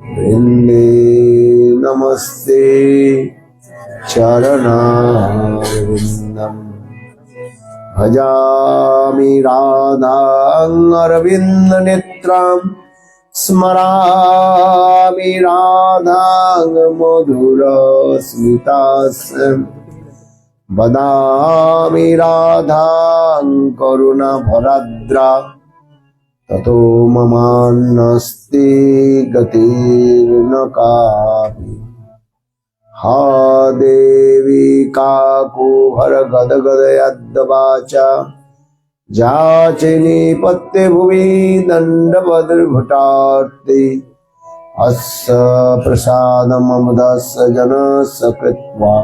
वृंदे नमस्ते चरणारविन्दम् भजामि राधां अरविन्दनेत्रां स्मरामि राधां मधुरस्मितास्यं वदामि राधां करुणाभराद्रा ततो ममान्नस्ति गतिर्न कापि। हा देवी काकुहर गदगदयद्वाचा जाचिनी पत्ते भुवि दण्डवद्भटार्ति अस्य प्रसादममुदस्य जनस्य कृत्वा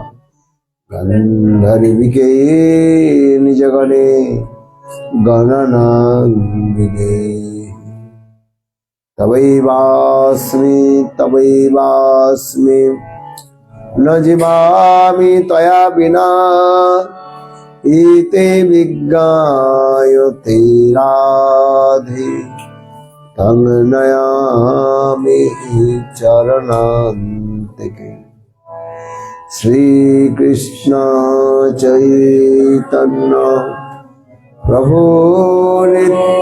गन्धर्विके निजगणे गणनाङ्गिने तवैवास्मि न जीवामि त्वया विना इति विज्ञायते राधे तं नयामि चरणान्तिके। श्रीकृष्ण चैतन्य प्रभु नित्यानंद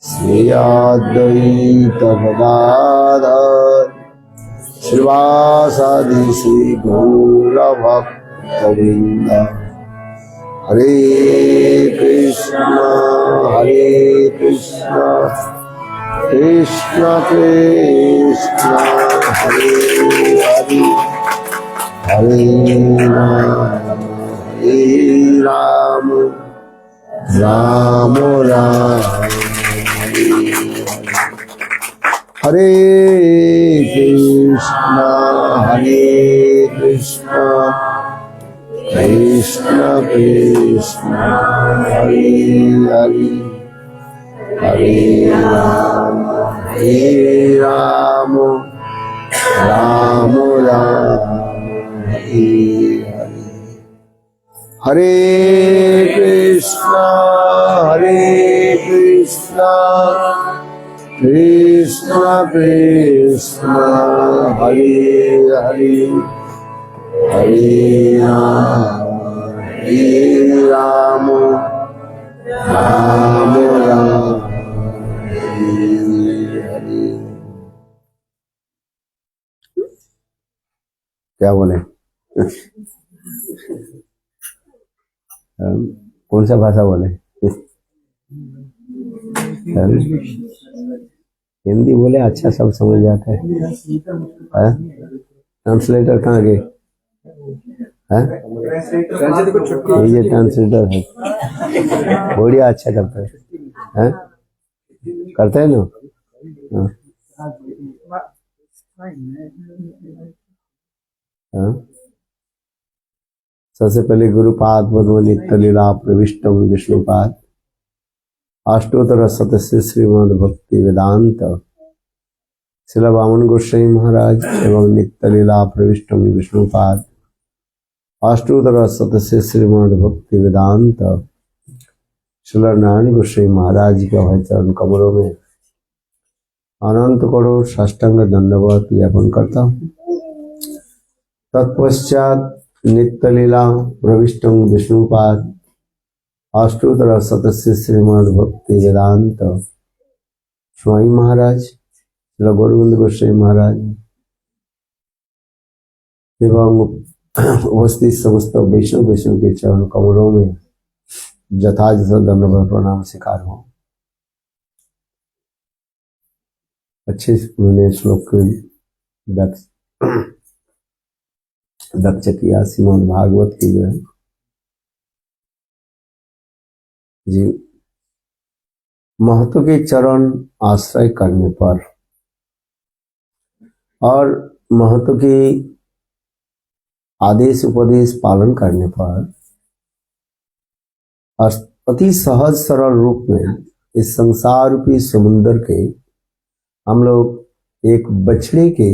श्री अद्वैत गदाधर श्रीवासादि श्री गौरभक्तवृंद। हरे कृष्ण कृष्ण कृष्ण हरे हरे हरे राम राम राम हरे कृष्ण कृष्ण कृष्ण हरे हरे हरे राम राम राम हरे हरे कृष्ण कृष्ण कृष्ण हरे हरे हरे राम राम हरे हरे। क्या बोले? कौन सा भाषा बोले? हिंदी बोले अच्छा सब समझ जाता है। ट्रांसलेटर कहाँ गए? ये ट्रांसलेटर है, बढ़िया अच्छा करता है, करते हैं ना। सबसे पहले गुरुपाद नित्य लीला प्रविष्टम विष्णुपाद अष्टोत्तर शतस्य श्रीमद् भक्ति वेदांत श्रील वामन गोस्वामी महाराज एवं नित्य लीला प्रविष्टम विष्णुपाद अष्टोत्तर शतस्य श्रीमद् भक्ति वेदांत श्रील नारायण गोस्वामी महाराज के अभय चरण कमलों में अनंत करोड़ साष्टांग दंडवत ज्ञापन करता हूँ। तत्पश्चात नित्य लीला प्रविष्टम विष्णुपाद अष्टोत्तर शतस्य श्रीमद् भक्ति वेदांत स्वामी महाराज श्री गौरगोविंद गोस्वामी महाराज एवं उपस्थित समस्त वैष्णव के चरण कमलों में यथायथ दंडवत प्रणाम स्वीकार हो। अच्छे उन्होंने श्लोक व्यक्त किया। श्रीमद् भागवत की जो है जी महत्व के चरण आश्रय करने पर और महत्व के आदेश उपदेश पालन करने पर अति सहज सरल रूप में इस संसार रूपी समुद्र के हम लोग एक बछड़े के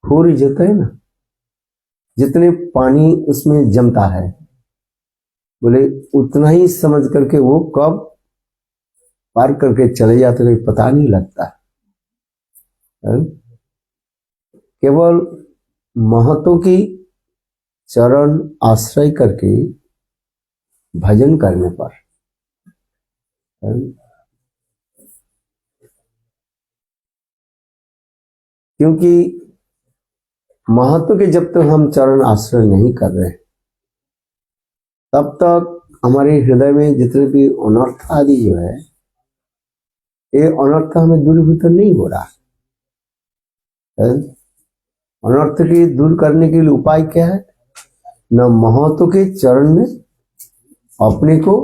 खूर जाते हैं ना, जितने पानी उसमें जमता है बोले उतना ही समझ करके वो कब पार करके चले जाते तो पता नहीं लगता। केवल महतों की चरण आश्रय करके भजन करने पर क्योंकि महत्व के जब तक हम चरण आश्रय नहीं कर रहे तब तक हमारे हृदय में जितने भी अनर्थ आदि जो है ये अनर्थ हमें दूरीभूत नहीं हो रहा है। अनर्थ की दूर करने के लिए उपाय क्या है? न महत्व के चरण में अपने को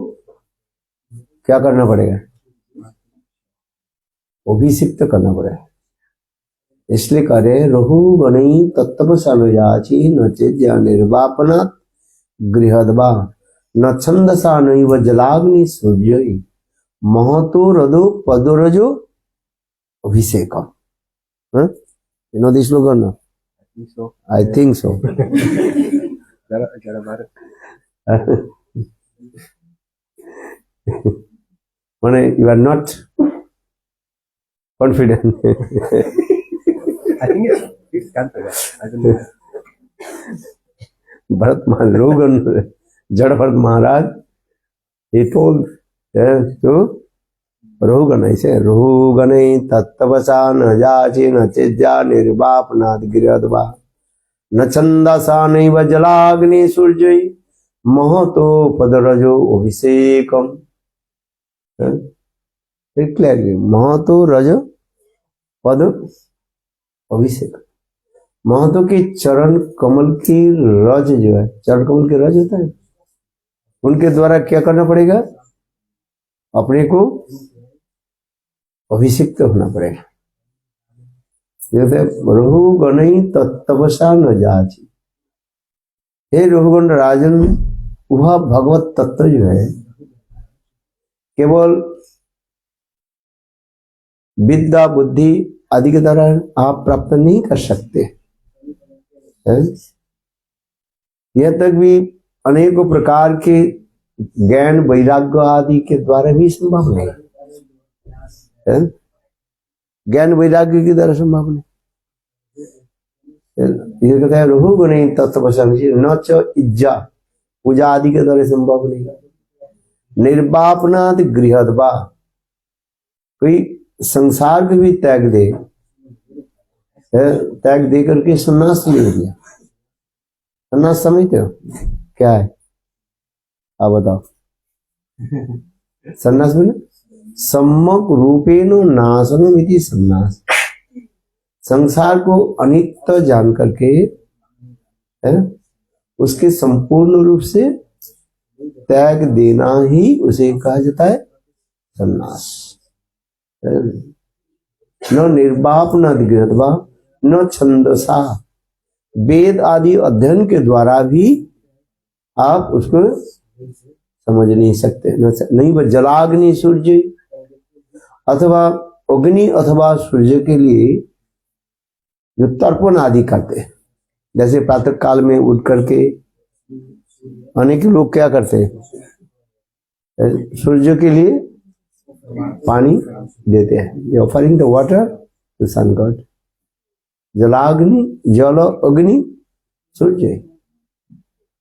क्या करना पड़ेगा? अभिषिक्त करना पड़ेगा। इसलिए करे रहु गणई तत्व सनुजाची न चेज्या निर्वापना गृहद्वा न छंदसा नैव जलाग्नि सूर्य Mahato रदो पदोरजो अभिषेकम। You know this slogan? I think so. When you are not confident. I think it's Kantara. I don't know. Bharat Maharaj, Jada Bharat Maharaj, he told to Rohugana, he said, Rohugane tattavasa na jachi na chedya nirvapnad giradva na chandasa naiva jalagni surjai mahato padarajo abhisekam. Very clearly, mahato raja पद अभिषेक। महतो के चरण कमल की रज जो है, चरण कमल की रज होता है, उनके द्वारा क्या करना पड़ेगा? अपने को अभिषिक्त होना पड़ेगा। जैसे रघुगण तत्वसा न जाची, हे रघुगण राजन, वह भगवत तत्व जो है केवल विद्या बुद्धि आदि के द्वारा आप प्राप्त नहीं कर सकते। यह तक भी अनेकों प्रकार के ज्ञान वैराग्य आदि के द्वारा भी संभव नहीं। ज्ञान वैराग्य के द्वारा संभव नहीं। ये कहता है रघुगण तत्व न च इज्जा, पूजा आदि के द्वारा संभव नहीं। निर्वापनाद गृहद्वा, कोई संसार को भी त्याग दे करके सन्यास ले लिया। सन्यास समझते हो क्या है? आप बताओ। सन्यास में सम्यक रूपेण नाशनम इति सन्यास, संसार को अनित्य जान करके उसके संपूर्ण रूप से त्याग देना ही उसे कहा जाता है सन्यास। न निर्वापना गृहद्वा न छंदसा, वेद आदि अध्ययन के द्वारा भी आप उसको समझ नहीं सकते। नहीं वह जलाग्नि सूर्य, अथवा अग्नि अथवा सूर्य के लिए जो तर्पण आदि करते हैं, जैसे प्रातः काल में उठ करके अनेक लोग क्या करते हैं? सूर्य के लिए पानी देते हैं, offering the water to sun god. जलाग्नि, जल अग्नि सूर्य,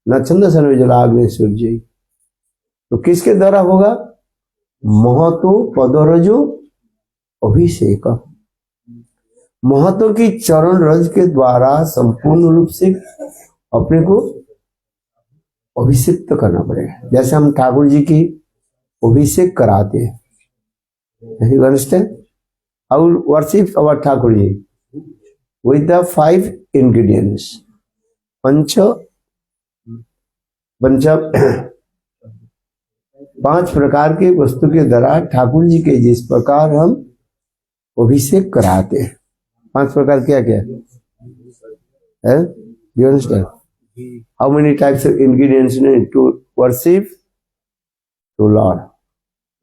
न छंद सन जलाग्नि सूर्य। तो किसके द्वारा होगा? महतो पदरजो अभिषेक, महतो की चरण रज के द्वारा संपूर्ण रूप से अपने को अभिषिक्त करना पड़ेगा। जैसे हम ठाकुर जी की अभिषेक कराते हैं, you understand? I will worship our Thakur ji with the 5 ingredients. पंच 5 प्रकार के वस्तु के द्वारा ठाकुर जी के जिस प्रकार हम अभिषेक कराते हैं। 5 प्रकार क्या क्या है? You understand? How many types of ingredients need to worship to Lord?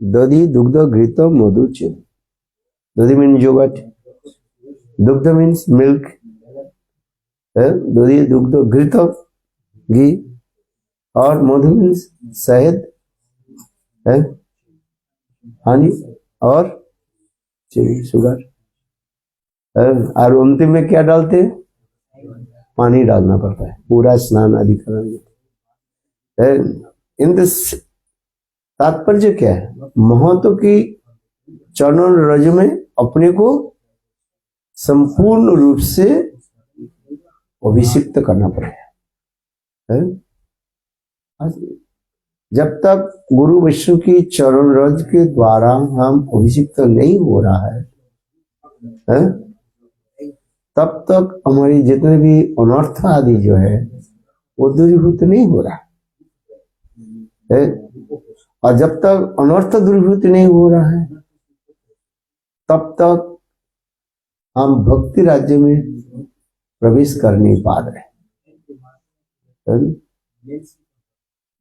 Dadi, Dugdha, Grita, Madhu, Chini. Dadi means yogurt. Dugdha means milk. Dadi, Dugdha, Grita, ghee. और Madhu means शहद, honey. और चीनी शुगर, और अंतिम में क्या डालते हैं? पानी डालना पड़ता है पूरा स्नान आदि कराने। इन दिस तात्पर्य क्या है? महतो की चरणों रज में अपने को संपूर्ण रूप से अभिषिक्त करना पड़ेगा। जब तक गुरु वैष्णव की चरण रज के द्वारा हम अभिषिक्त नहीं हो रहा है, तब तक हमारी जितने भी अनर्थ आदि जो है वो दूरीभूत नहीं हो रहा है। और जब तक अनर्थ दूरीभूत नहीं हो रहा है, तब तक हम भक्ति राज्य में प्रवेश कर नहीं पा रहे।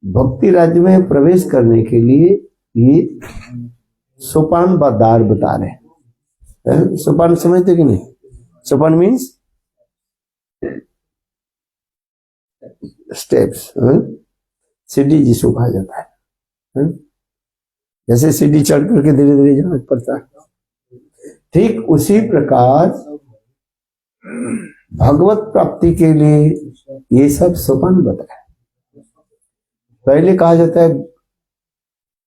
भक्ति राज्य में प्रवेश करने के लिए ये सोपान व द्वार बता रहे हैं। सोपान समझते कि नहीं? सोपान मीन्स स्टेप्स, सीढ़ी जिसको कहा जाता है। जैसे सीढ़ी चढ़ करके धीरे धीरे जाना पड़ता है, ठीक उसी प्रकार भगवत प्राप्ति के लिए ये सब सोपान बताए। पहले कहा जाता है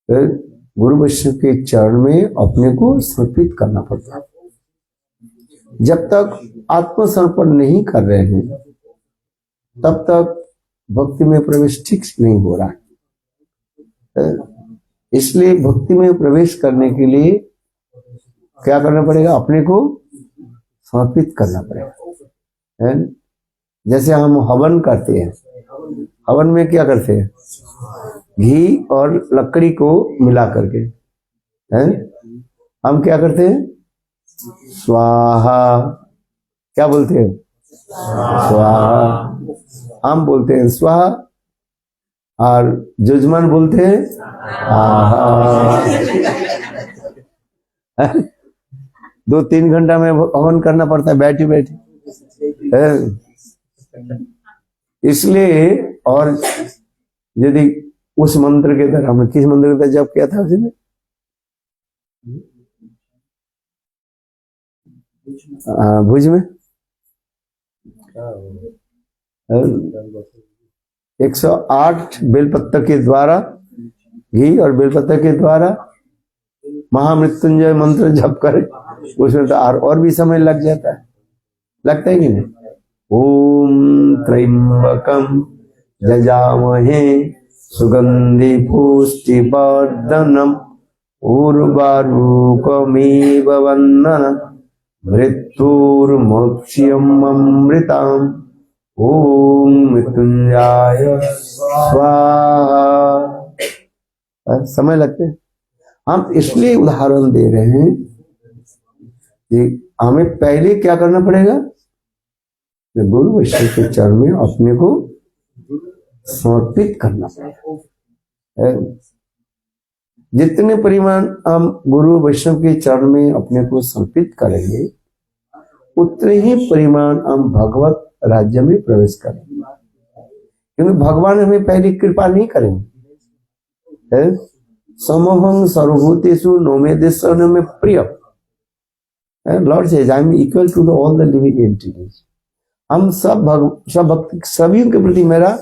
गुरु वैष्णव के चरण में अपने को समर्पित करना पड़ता है। जब तक आत्मसमर्पण नहीं कर रहे हैं, तब तक भक्ति में प्रवेश ठीक से नहीं हो रहा है। इसलिए भक्ति में प्रवेश करने के लिए क्या करना पड़ेगा? अपने को समर्पित करना पड़ेगा। जैसे हम हवन करते हैं, हवन में क्या करते हैं? घी और लकड़ी को मिला करके हम क्या करते हैं? स्वाहा। क्या बोलते हैं? स्वाहा। हम बोलते हैं स्वाहा और जजमान बोलते हैं आहा। 2-3 घंटा में हवन करना पड़ता है बैठे बैठे। इसलिए, और यदि उस मंत्र के तरह, हमने किस मंत्र के तरह जप किया था उसने? भुज में 108 बेलपत्र के द्वारा, घी और बेलपत्र के द्वारा महामृत्युंजय मंत्र जप करे, उसमें तो और भी समय लग जाता है। लगता है कि नहीं? ओम त्र्यंबकम जजामहे सुगंधि पुष्टि वर्धनम उर्वारुकमेव वन्दनम् मृत्युर्मोक्ष्यम् अमृतम् ओम मृत्युंजय स्वाहा। समय लगते हैं। हम इसलिए उदाहरण दे रहे हैं कि हमें पहले क्या करना पड़ेगा? गुरु वैष्णव के चरण में अपने को समर्पित करना पड़ेगा। जितने परिमाण हम गुरु वैष्णव के चरण में अपने को समर्पित करेंगे, उतने ही परिमाण हम भगवत राज्य में प्रवेश करेंगे। क्योंकि भगवान हमें पहले कृपा नहीं करेंगे। समोहं सर्वभूतेषु नोमेदेश्वर में प्रिय। Lord says I am equal to all the living entities. हम सब भक्त सभी के प्रति मेरा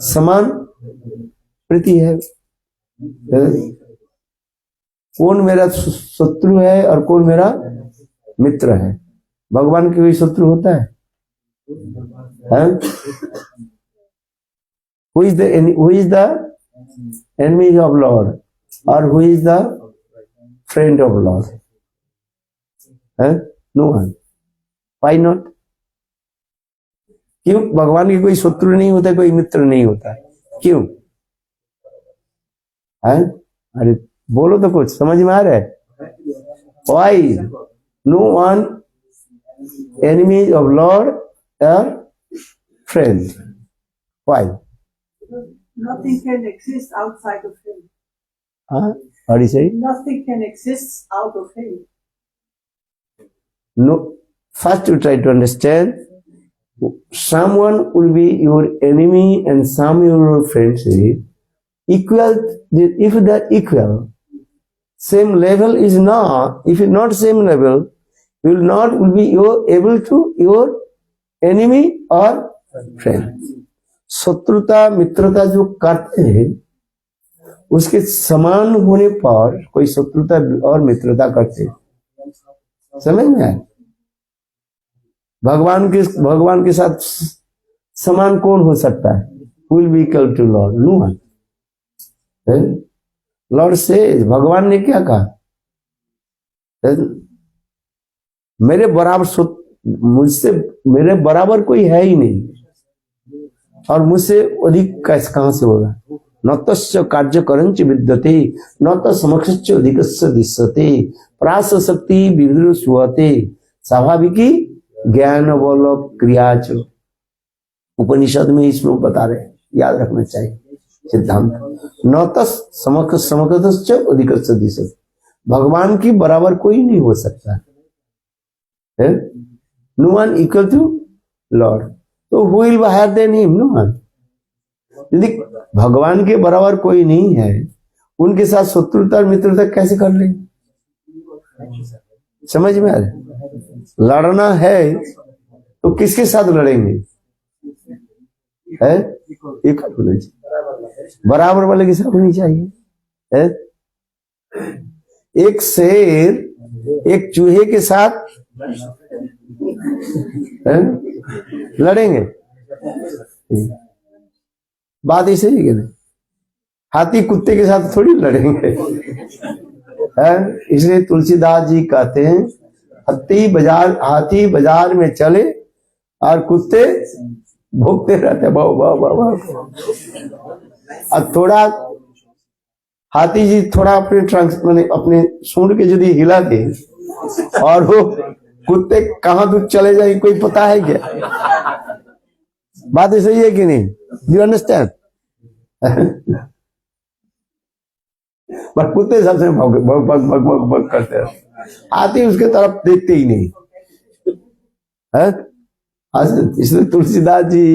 समान प्रीति है। कौन मेरा शत्रु है और कौन मेरा मित्र है? भगवान के कोई शत्रु होता है? Who is the enemy of Lord or who is the friend of Lord? No one. Why not? क्यों? भगवान के कोई शत्रु नहीं होता, कोई मित्र नहीं होता। क्यों? अरे बोलो तो, कुछ समझ में आ रहा है? Why? No one enemy of Lord or friend. Why? Nothing can exist outside of him. How do you say? Nothing can exist out of him. No. First you try to understand. Someone will be your enemy and some your friends. Equal. If they are equal, same level is not, if it's not same level, you will not be able to your enemy or friend. शत्रुता मित्रता जो करते हैं उसके समान होने पर कोई शत्रुता और मित्रता करते हैं, समझ में आए? भगवान के साथ समान कौन हो सकता है? Who will be equal to Lord? No one. Lord says, भगवान ने क्या कहा? मेरे बराबर कोई है ही नहीं, और मुझसे अधिक कैसे कहां से होगा? न तस्य कार्य करंच विद्यते न तो समक्षस्य अधिकस्य दिश्यते प्रास शक्ति विविध सुहते स्वाभाविकी ज्ञान बल क्रियाच। उपनिषद में इस श्लोक बता रहे हैं, याद रखना चाहिए सिद्धांत। न तो समक्षस्य अधिकस्य दिश्यते, भगवान की बराबर कोई नहीं हो सकता है। No one equal to lord. तो who will be higher than him? No one. यदि भगवान के बराबर कोई नहीं है, उनके साथ शत्रुता और मित्रता कैसे कर लेंगे? समझ में आ रहा? लड़ना है तो किसके साथ लड़ेंगे? है इक्वल होना चाहिए, बराबर वाले के साथ होनी चाहिए। है एक शेर एक चूहे के साथ लड़ेंगे? बात ऐसे ही कि नहीं? हाथी कुत्ते के साथ थोड़ी लड़ेंगे। इसलिए तुलसीदास जी कहते हैं हाथी बाजार में चले और कुत्ते भोगते रहते भाव भाव भाव। और थोड़ा हाथी जी थोड़ा अपने सूंड के यदि हिला दे और वो कुत्ते कहां दूर चले जाए कोई पता है क्या? बात ऐसे ही है कि नहीं? You understand? पर कुत्ते सबसे भग भग भग भग भग भग करते हैं, हाथी उसके तरफ देखते ही नहीं है। इसलिए तुलसीदास जी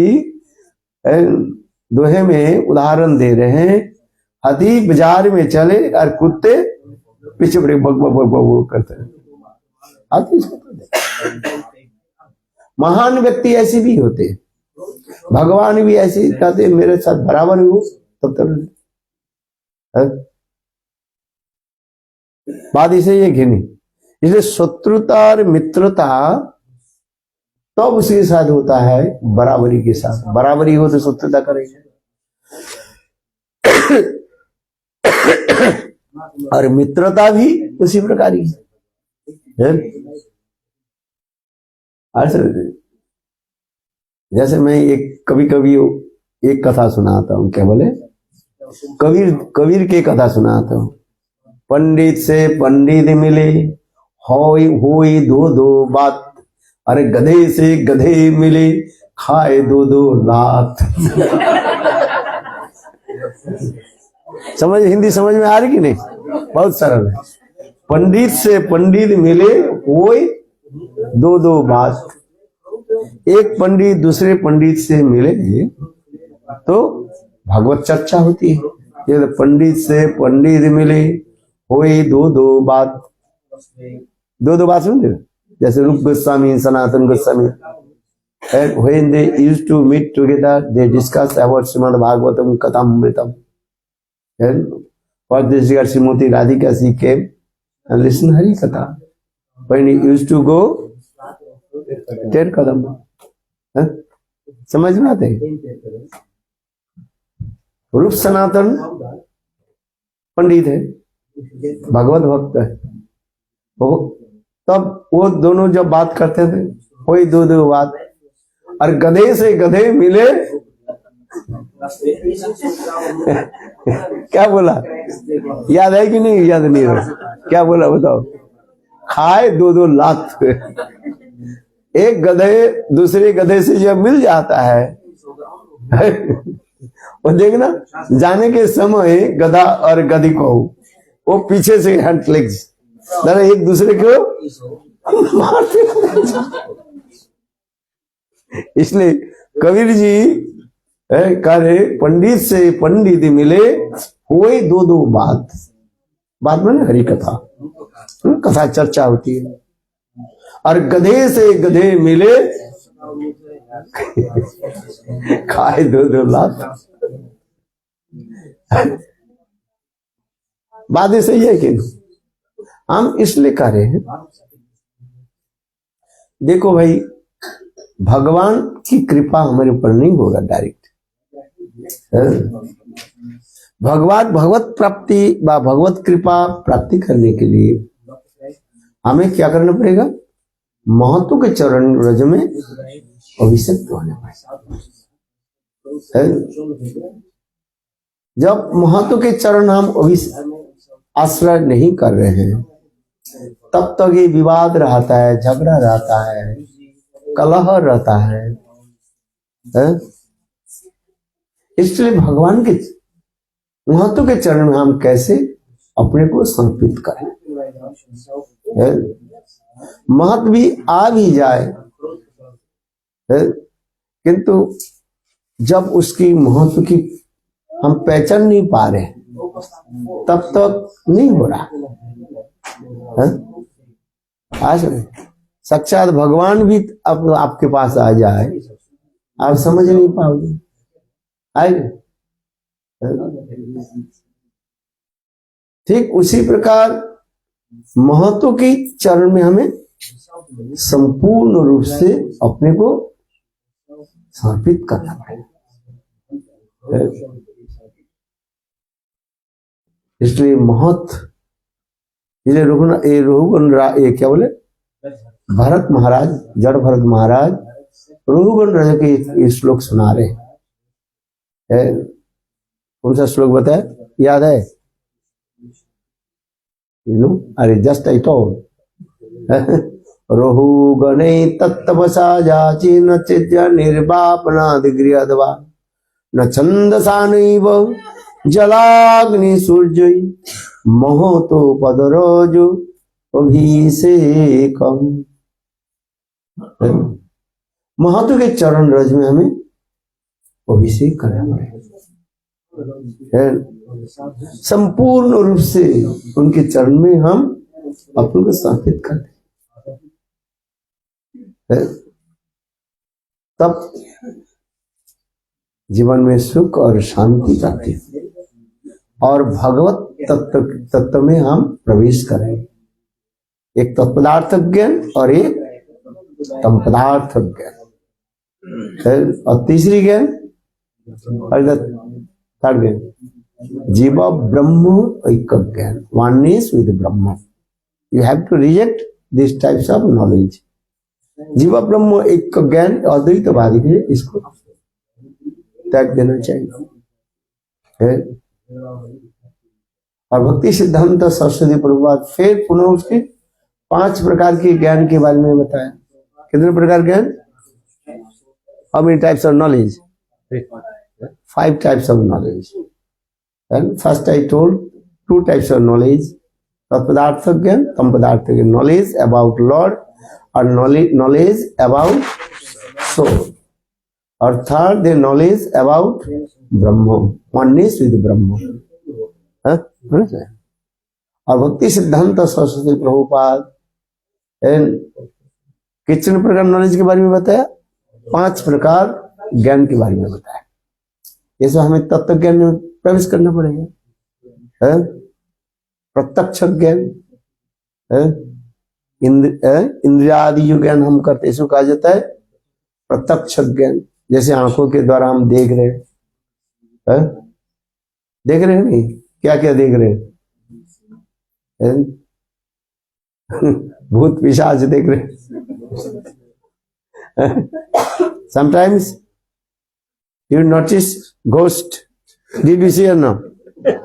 दोहे में उदाहरण दे रहे हैं, हाथी बाजार में चले और कुत्ते पीछे बड़े बग बग बग बग करते हैं। महान व्यक्ति ऐसे भी होते, भगवान भी ऐसे कहते मेरे साथ बराबर हो तब तक। बात इसे ये घिनी। इसलिए शत्रुता और मित्रता तब उसके साथ होता है बराबरी के साथ। बराबरी हो तो शत्रुता करेंगे। और मित्रता भी उसी प्रकार ही है। जैसे मैं कभी कभी एक कथा सुनाता हूँ, क्या बोले, कबीर की कथा सुनाता हूँ। पंडित से पंडित मिले होई दो बात, अरे गधे से गधे मिले खाए दो लात। हिंदी समझ में आ रही कि नहीं? बहुत सरल है। पंडित से पंडित मिले होई दो बात। एक पंडित दूसरे पंडित से मिले तो भागवत चर्चा होती है। ये पंडित से पंडित मिले होई दो बात। दो बात सुन रहे? जैसे रूप Goswami, Sanatan Goswami, when they used to meet together, they discussed about Srimad Bhagavatam Kathamritam. And for this year, Srimati Radhika, she came and listened Hari Katha. When he used to go, Ter Kadam. समझ में आते हैं? रूप सनातन पंडित है, भगवत भक्त है। तब वो दोनों जब बात करते थे, कोई दो बात। और गधे से गधे मिले क्या बोला? याद है कि नहीं? याद नहीं है? क्या बोला बताओ? खाए दो लात। एक गधे दूसरे गधे से जब मिल जाता है वो देखना, जाने के समय गधा और गधी को वो पीछे से हैंड लेग्स एक दूसरे को मारते। इसलिए कबीर जी कह रहे पंडित से पंडित मिले होए दो बात। बाद में ना हरि कथा, कथा चर्चा होती है। और गधे से गधे मिले खाए 2-2 लाख। बात ये सही है कि हम इसलिए कह रहे हैं, देखो भाई, भगवान की कृपा हमारे ऊपर नहीं होगा डायरेक्ट। भगवत प्राप्ति व भगवत कृपा प्राप्ति करने के लिए हमें क्या करना पड़ेगा? महतो के चरण रज में अभिषेक होने पड़ेगा। जब महतो के चरण हम आश्रय नहीं कर रहे हैं, तब तक ये विवाद रहता है, झगड़ा रहता है, कलह रहता है। इसलिए भगवान के महतो के चरण में हम कैसे अपने को समर्पित करें। महत भी आ भी जाए, किंतु जब उसकी महत्व की हम पहचान नहीं पा रहे तब तक नहीं हो रहा। आज साक्षात भगवान भी अब आपके पास आ जाए, आप समझ नहीं पाओगे। आएगा ठीक उसी प्रकार महतो के चरण में हमें संपूर्ण रूप से अपने को समर्पित करना पड़ेगा। इसलिए महत, इसलिए ये क्या बोले, भरत महाराज, जड़ भरत महाराज रघुगण राजा के श्लोक सुना रहे हैं। कौन सा श्लोक बताए, याद है? अरे जस्ट आई टोल्ड, रोहु गणे तत्तपसा जाची न चिद्य निर्वापनादि गृहद्वा न छंदसा नैव जलाग्नि सूर्य महतो पदरोजो अभिषेकम। महतो के चरण रज में हमें अभिषेक करना है। संपूर्ण रूप से उनके चरण में हम अपने को समर्पित करते हैं, तब जीवन में सुख और शांति आती है और भगवत तत्व में हम प्रवेश करें। एक तत्पदार्थ ज्ञान और एक तम पदार्थ ज्ञान, और तीसरी ज्ञान थर्ड ज्ञान जीव ब्रह्म ऐक्य ज्ञान, oneness with ब्रह्म। You have to reject this types of knowledge. जीव ब्रह्म ऐक्य ज्ञान अद्वैतवादी के इसको त्याग देना चाहिए। और भक्ति सिद्धांत सरस्वती प्रभुपाद फिर पुनः उसके 5 प्रकार के ज्ञान के बारे में बताया। कितने प्रकार ज्ञान? How many types of knowledge? 5 types of knowledge. And first I told 2 types of knowledge, Tatpadartha Gyan, Tampadartha Gyan, knowledge about Lord or knowledge about soul. Or third, the knowledge about Brahma, oneness with Brahma. और भक्ति सिद्धांत सरस्वती प्रभुपाद कितने प्रकार knowledge के बारे में बताया? 5 प्रकार ज्ञान के बारे में बताया। ऐसा हमें तत्व ज्ञान में प्रवेश करना पड़ेगा। प्रत्यक्ष ज्ञान, इंद्रियादि जो ज्ञान हम करते इसको कहा जाता है प्रत्यक्ष ज्ञान। जैसे आंखों के द्वारा हम देख रहे हैं, देख रहे हैं नहीं, क्या क्या देख रहे हैं? भूत पिशाच देख रहे हैं। Sometimes you notice ghost. Did you see or no?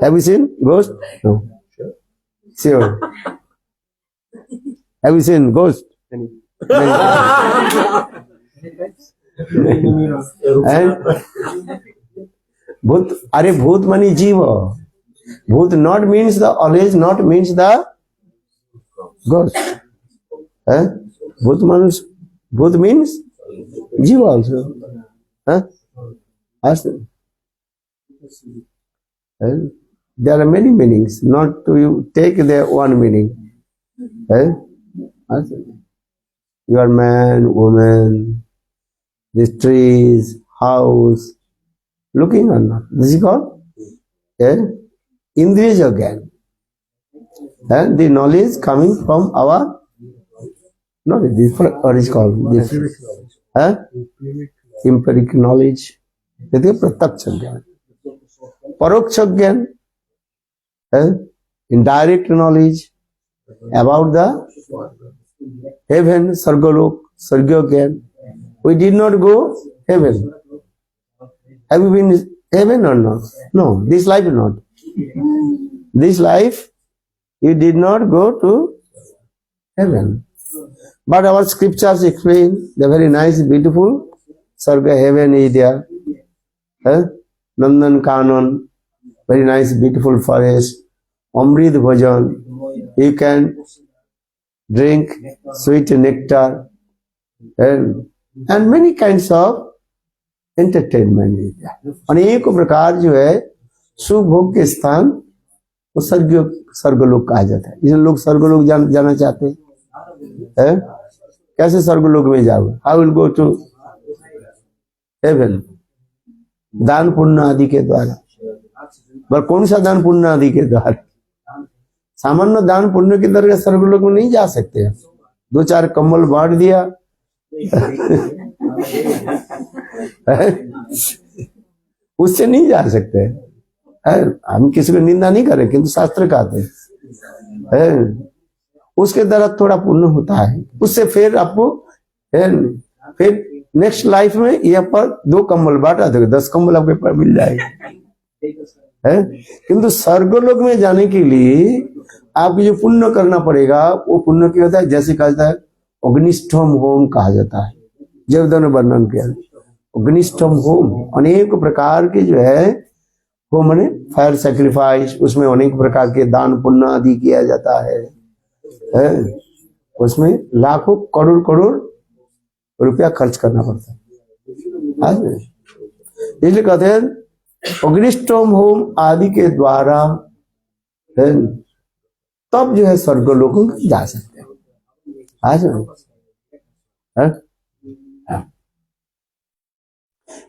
Have you seen ghost? No. Sure. Have you seen ghost? And bhut, अरे भूत मनी जीव। भूत not means the always not means the ghost. भूत मनुष्य, भूत means जीव also. there are many meanings, not to take the one meaning. Eh? You are man, woman, these trees, house, looking or not. This is called Indriya Gyan. And the knowledge coming from our knowledge. This what is called? This, empiric knowledge. This is Pratyaksha Gyan. Paroksha Gyan, indirect knowledge about the heaven, Sargalok, Sargya Gyan. We did not go heaven. Have you been heaven or not? No, this life not. This life, you did not go to heaven. But our scriptures explain the very nice, beautiful Sarga heaven is there. Nandan Kanan, very nice, beautiful forest. Amrit Bhajan, you can drink sweet nectar and many kinds of entertainment. अनेक प्रकार जो है सुभोग के स्थान वो स्वर्गलोक कहा जाता है। इसलिए लोग स्वर्गलोक जाना चाहते हैं। कैसे स्वर्गलोक में जाओगे? How will go to heaven? दान पुण्य आदि के द्वारा। पर कौन सा दान पुण्य आदि के द्वारा? सामान्य दान पुण्य के द्वारा स्वर्गलोक में नहीं जा सकते हैं। 2-4 कंबल बांट दिया उससे नहीं जा सकते। हम किसी को निंदा नहीं करें, किंतु शास्त्र कहते हैं उसके द्वारा थोड़ा पुण्य होता है। उससे फिर आपको फिर नेक्स्ट लाइफ में यहाँ पर 2 कंबल बांटा दो, 10 कंबल आपके पास मिल जाएगा। किंतु स्वर्गलोक में जाने के लिए आपको जो पुण्य करना पड़ेगा वो पुण्य क्या होता है? जैसे कहा जाता है अग्निष्ठम होम कहा जाता है। जब ने वर्णन किया अग्निष्ठम होम, अनेक प्रकार के जो है वो माने फायर सैक्रिफाइस, उसमें अनेक प्रकार के दान पुण्य आदि किया जाता है। उसमें लाखों करोड़ रुपया खर्च करना पड़ता है। इसलिए कहते हैं अग्निष्ठम होम आदि के द्वारा तब जो है स्वर्गलोकों में जा सकते हैं। आज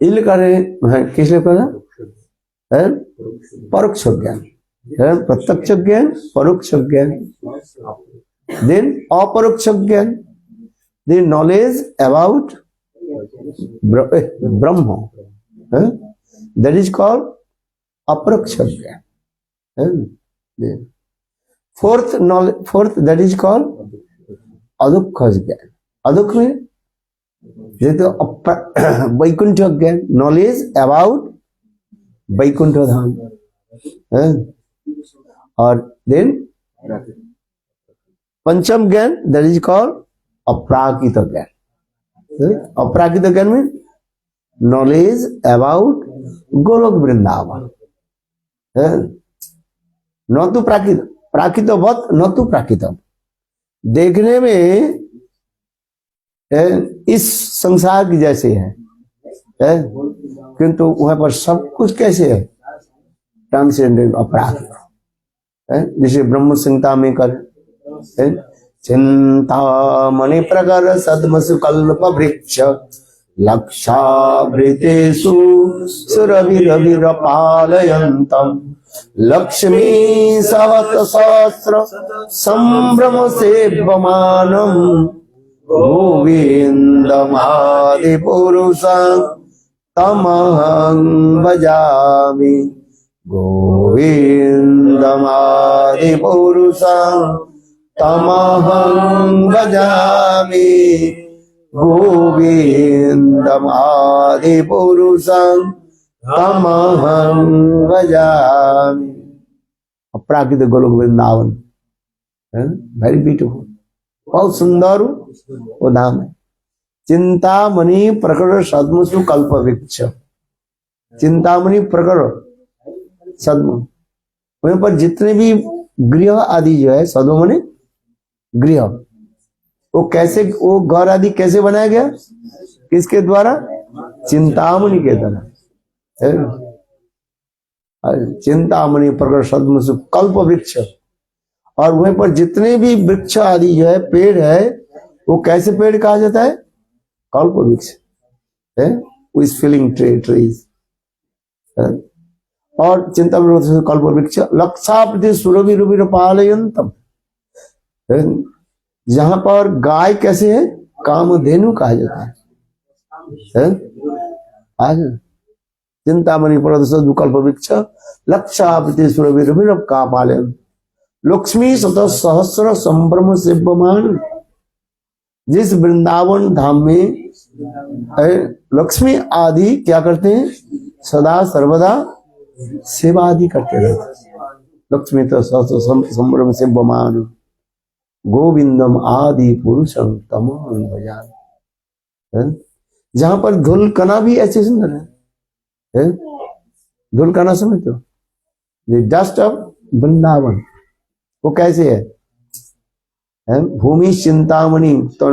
इसलिए कह रहे हैं किस लिए कहा? परोक्ष ज्ञान, प्रत्यक्ष ज्ञान, परोक्ष ज्ञान, देन अपरोक्ष ज्ञान, the knowledge about Brahma, that is called apraksha jnana. Fourth that is called adukha jnana. Adukha means Vaikuntha jnana, knowledge about Vaikuntha dham. Or then Pancham jnana, that is called अपराकित ज्ञान। अपराकित ज्ञान में knowledge about Golok Vrindavan, न तो प्राकृतवत न तो प्राकृतम। देखने में इस संसार की जैसे है, किंतु वहां पर सब कुछ कैसे है? ट्रांसेंडेंट, अपराकृत। जैसे ब्रह्म संहिता में कर चिंतामणि प्रकर सद्मसु कल्प वृक्ष लक्षावृतेषु सुरभिरभिरपालयन्तम् लक्ष्मी सवत सहस्र संभ्रम सेव्यमानम् गोविन्दमादिपुरुषं तमहं भजामि। गोविन्दमादिपुरुषं तमहं भजामि। गोविन्दमादिपुरुषं तमहं भजामि। अपराकृत गोलोक वृंदावन, वेरी ब्यूटीफुल, बहुत सुंदर वो धाम है। चिंतामणि प्रकर सद्मसु कल्प वृक्ष, चिंतामणि प्रकर सद्म, वहीं पर जितने भी गृह आदि जो है, सद्मनि गृह, वो कैसे, वो घर आदि कैसे बनाया गया? किसके द्वारा? चिंतामणि के द्वारा। चिंतामणि प्रकट सद्म कल्प वृक्ष, और वहीं पर जितने भी वृक्ष आदि जो है पेड़ है वो कैसे पेड़ कहा जाता है? कल्प वृक्ष है, विथ फीलिंग ट्रीज। और चिंतामणि कल्प वृक्ष लक्षापति सुरभि रुभि पालयंतम, जहां पर गाय कैसे है? कामधेनु कहा जाता है? आज चिंतामणि पर्वत कल्प वृक्ष लक्षापति सुरभि रुभि का पालयंत लक्ष्मी शत सहस्र संभ्रम सेव्यमान, जिस वृंदावन धाम में लक्ष्मी आदि क्या करते हैं? सदा सर्वदा सेवा आदि करते रहते। लक्ष्मी तो सहस्र संभ्रम सेव्यमान गोविंदम आदि पुरुषम तमोहन भजान। जहां पर धुलकना भी ऐसे सुंदर है, धुलकना समझते हो? द डस्ट ऑफ वृंदावन, वो कैसे है? भूमि चिंतामणि, तो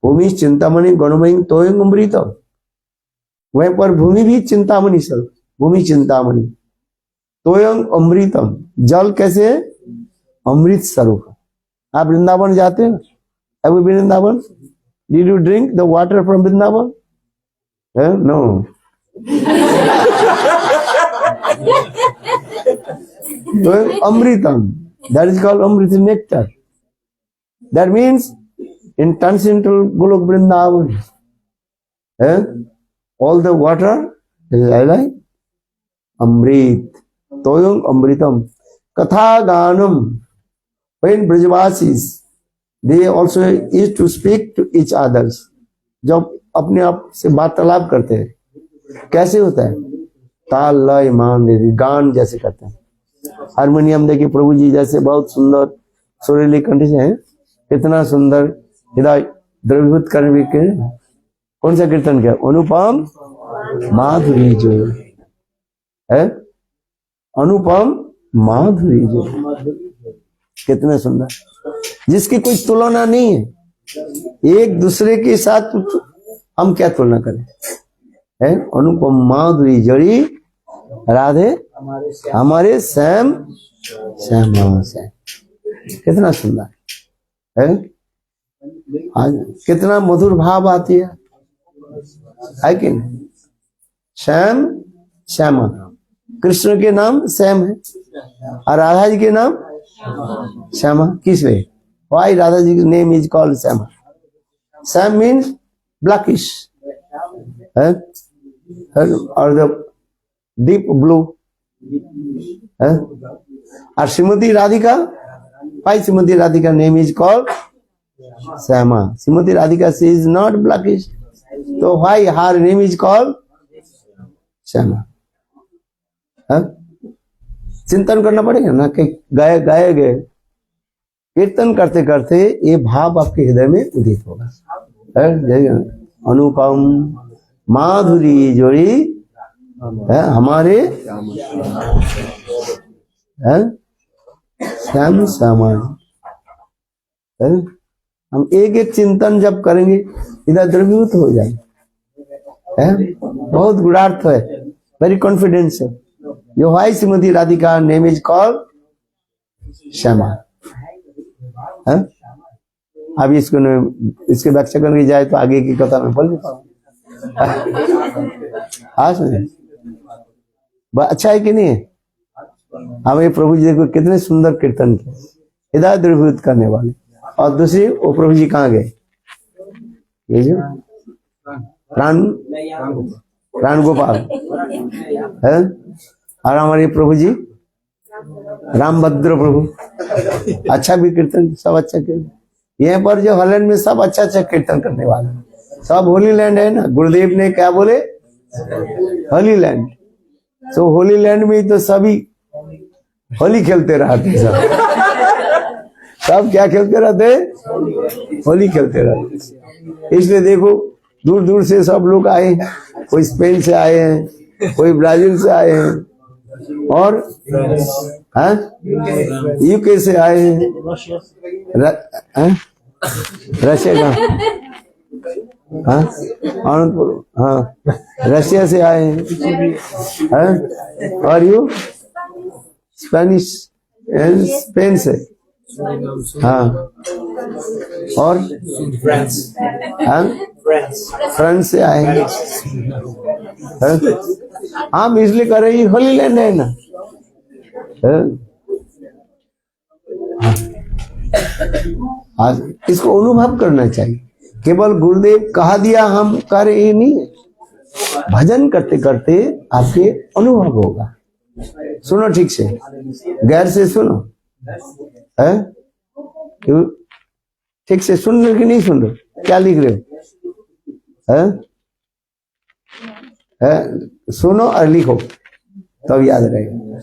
भूमि चिंतामणि गणमयी तोयं अमृतम, वहीं पर भूमि भी चिंतामणि सर, भूमि चिंतामणि तोयं अमृतम, जल कैसे है? अमृत स्वरूप। आप वृंदावन जाते हैं? Have you been in Vrindavan? Did you drink the water from Vrindavan? No. तो अमृतम, that is called Amrit nectar. That means in transcendental Golok Vrindavan, all the water is like Amrit, Toyam Amritam, Katha Ganam. When Brajavasis, they also used to speak to each others. जब अपने आप से वार्तालाप करते हैं कैसे होता है? ताल लय मान गान जैसे करते हैं। हारमोनियम देखिए प्रभु जी जैसे बहुत सुंदर सुरीली कंठ से हैं, कितना सुंदर हृदय द्रवीभूत करने के। कौन सा कीर्तन किया? अनुपम माधुरी जो है, अनुपम माधुरी जो, कितने सुंदर, जिसकी कोई तुलना नहीं है। एक दूसरे के साथ हम क्या तुलना करें? है अनुपम माधुरी जड़ी राधे हमारे श्याम श्याम श्याम, कितना सुंदर है। आज कितना मधुर भाव आती है कि नहीं? श्याम श्यामा, कृष्ण के नाम श्याम है और राधा जी के नाम श्यामा। किस वे? Why Radha ji's name is called Shama? Sham means blackish, or the deep blue. और Shrimati Radhika, why Shrimati Radhika name is called Shama? Shrimati Radhika she is not blackish, so why her name is called Shama? चिंतन करना पड़ेगा ना कि गाए गाए गए कीर्तन करते करते ये भाव आपके हृदय में उदित होगा। अनुपम माधुरी जोड़ी है हमारे श्याम श्यामा। हम एक एक चिंतन जब करेंगे इधर द्रवीभूत हो जाए। बहुत गुणार्थ है, वेरी कॉन्फिडेंस है। Your high Shrimati Radhika name is called Shyama. अब इसको इसके व्याख्या करने जाए तो आगे की कथा में बोल नहीं पाऊंगा। हाँ सुनिए, अच्छा है कि नहीं? हमें प्रभु जी देखो कितने सुंदर कीर्तन किए, हृदय द्रवीभूत करने वाले। और दूसरी वो प्रभु जी कहाँ गए? ये जो प्राण गोपाल है, और हमारे प्रभु जी रामभद्र प्रभु, अच्छा भी कीर्तन, सब अच्छा कीर्तन। यहाँ पर जो हॉलैंड में सब अच्छा अच्छा कीर्तन करने वाले, सब होली लैंड है ना। गुरुदेव ने क्या बोले? होली लैंड। तो होली लैंड में तो सभी होली खेलते रहते, सब क्या खेलते रहते? होली खेलते रहते। इसलिए देखो दूर दूर से सब लोग आए हैं, कोई स्पेन से आए हैं, कोई ब्राजील से आए हैं, और यूके से आए हैं, रशिया का हाँ अनंतपुर, हाँ रशिया से आए हैं। और यू स्पेनिश, स्पेन से, हाँ। और हाँ फ्रांस से आए हैं। हम इसलिए कर रहे हैं होली लैंड है ना। आज इसको अनुभव करना चाहिए। केवल गुरुदेव कहा दिया हम कर रहे नहीं, भजन करते करते आपके अनुभव होगा। सुनो ठीक से, गैर से सुनो, है ठीक से सुन रहे कि नहीं सुन रहे? क्या लिख रहे हो? है सुनो और लिखो तब याद रहेगा।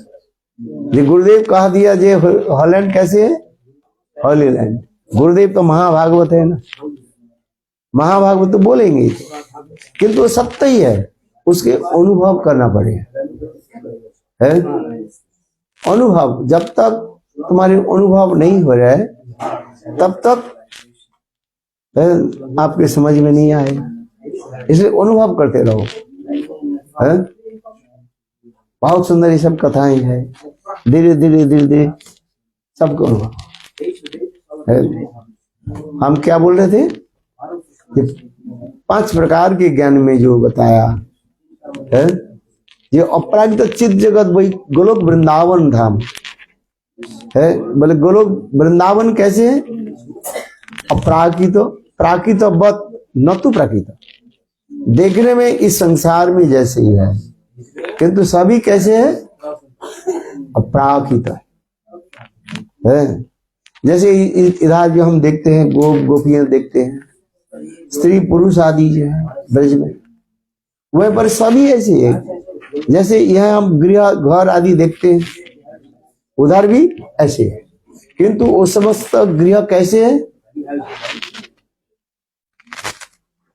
ये गुरुदेव कहा दिया जे हॉलैंड कैसे है? हॉली लैंड। गुरुदेव तो महाभागवत है ना, महाभागवत तो बोलेंगे ही, किंतु वो सत्य ही है, उसके अनुभव करना पड़ेगा। है अनुभव, जब तक तुम्हारे अनुभव नहीं हो रहा है तब तक आपके समझ में नहीं आएगा। इसलिए अनुभव करते रहो। है बहुत सुंदर ये सब कथाएं हैं, धीरे धीरे धीरे धीरे सबको अनुभव। हम क्या बोल रहे थे? ये 5 प्रकार के ज्ञान में जो बताया है, ये अपराजित चित्त जगत वही गोलोक वृंदावन धाम है। बोले गोलोक वृंदावन कैसे है? अपराकित, प्राकृत बत न तो प्राकृत, देखने में इस संसार में जैसे ही है, किंतु सभी कैसे है? अपराकृत है। जैसे इधर जो हम देखते हैं गोपियां देखते हैं, स्त्री पुरुष आदि जो है ब्रज में, वह पर सभी ऐसे है। जैसे यह हम गृह घर आदि देखते हैं, उधर भी ऐसे है, किंतु वो समस्त गृह कैसे है?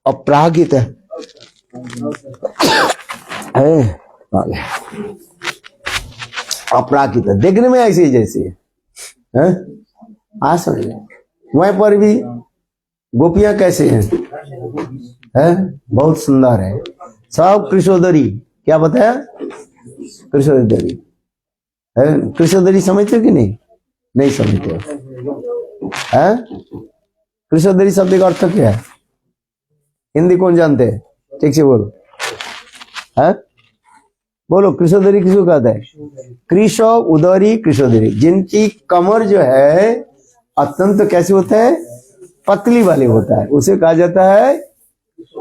अपरागित है। अपरागित है, देखने में ऐसे ही जैसे है। आ समझ वहीं पर भी गोपियां कैसे हैं? बहुत सुंदर है, सब कृष्णोदरी। क्या बताया? कृष्णोदरी है। कृष्णोदरी समझते हो कि नहीं? नहीं समझते है? कृष्णोदरी शब्द का अर्थ क्या है? हिंदी कौन जानते हैं? ठीक से बोलो। है बोलो, कृष्णोदरी किसको कहता है? कृष्ण उदरी कृष्णोदरी, जिनकी कमर जो है अत्यंत कैसे होता है? पतली वाले होता है, उसे कहा जाता है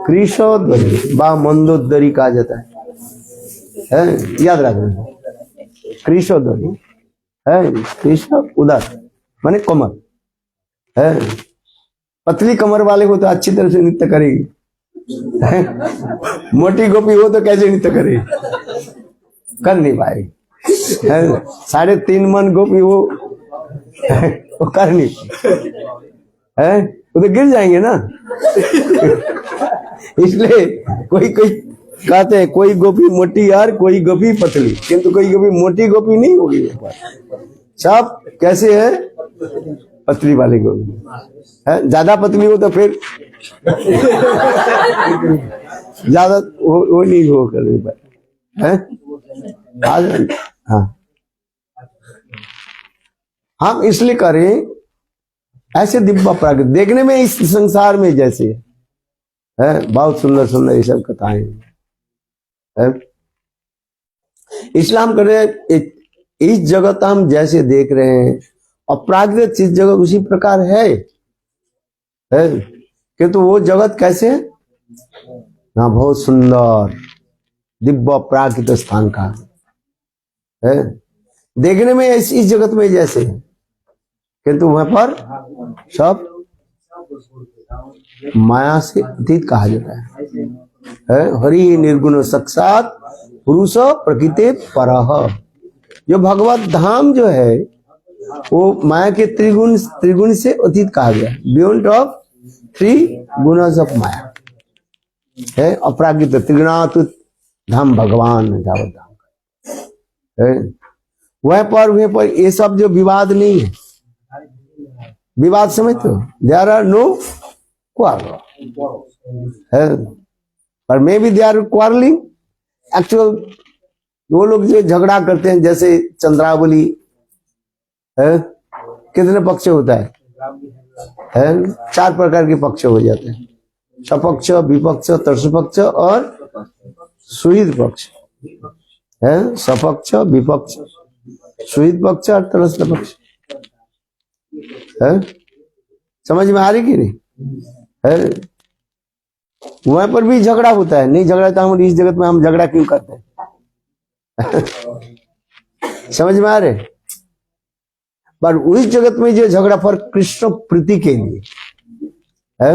कृष्णोदरी बा मंदोदरी कहा जाता है। याद रखना, कृष्णोदरी है, कृष्ण उदर माने कमर है। पतली कमर वाले हो तो अच्छी तरह से नृत्य करेगी, मोटी गोपी हो तो कैसे नृत्य करेगी? कर नहीं पाएगी। 3.5 मन गोपी हो वो कर नहीं है, वो तो गिर जाएंगे ना। इसलिए कोई कहते हैं कोई गोपी मोटी यार, कोई गोपी पतली, किंतु कोई गोपी मोटी गोपी नहीं होगी। सब कैसे है? पतली वाली गोपी है। ज्यादा पतली हो तो फिर ज्यादा वो नहीं हो कर है। हाँ हम इसलिए करें ऐसे दिव्य प्राकृत, देखने में इस संसार में जैसे है। बहुत सुंदर सुंदर ये सब कथाएं है। इस्लाम कर रहे इस जगत हम जैसे देख रहे हैं, अपराकृत चीज जगत उसी प्रकार है किंतु वो जगत कैसे है ना? बहुत सुंदर दिव्य प्राकृत स्थान का है, देखने में इस जगत में जैसे है, किंतु वहां पर सब माया से अतीत कहा जाता है। हरि निर्गुण साक्षात पुरुष प्रकृति परः। जो भगवत धाम जो है वो माया के त्रिगुण से अतीत कहा गया, बियॉन्ड ऑफ 3 गुणस ऑफ माया है। अपराकृत त्रिगुणातीत धाम भगवान जावत धाम है। वह पर ये सब जो विवाद नहीं है, विवाद समझते हो? There are no quarrel. पर may be they are quarreling actual. वो लोग जो झगड़ा करते हैं जैसे चंद्रावली है, कितने पक्ष होता है? 4 प्रकार के पक्ष हो जाते हैं, सपक्ष, विपक्ष, तर्सपक्ष और सुहित पक्ष है। सपक्ष, विपक्ष, सुहित पक्ष और तटस्थ पक्ष है। समझ में आ रही कि नहीं है? वहां पर भी झगड़ा होता है। नहीं झगड़ा तो हम इस जगत में हम झगड़ा क्यों करते हैं? समझ में आ रहे? पर उस जगत में जो झगड़ा पर कृष्ण प्रीति के लिए है,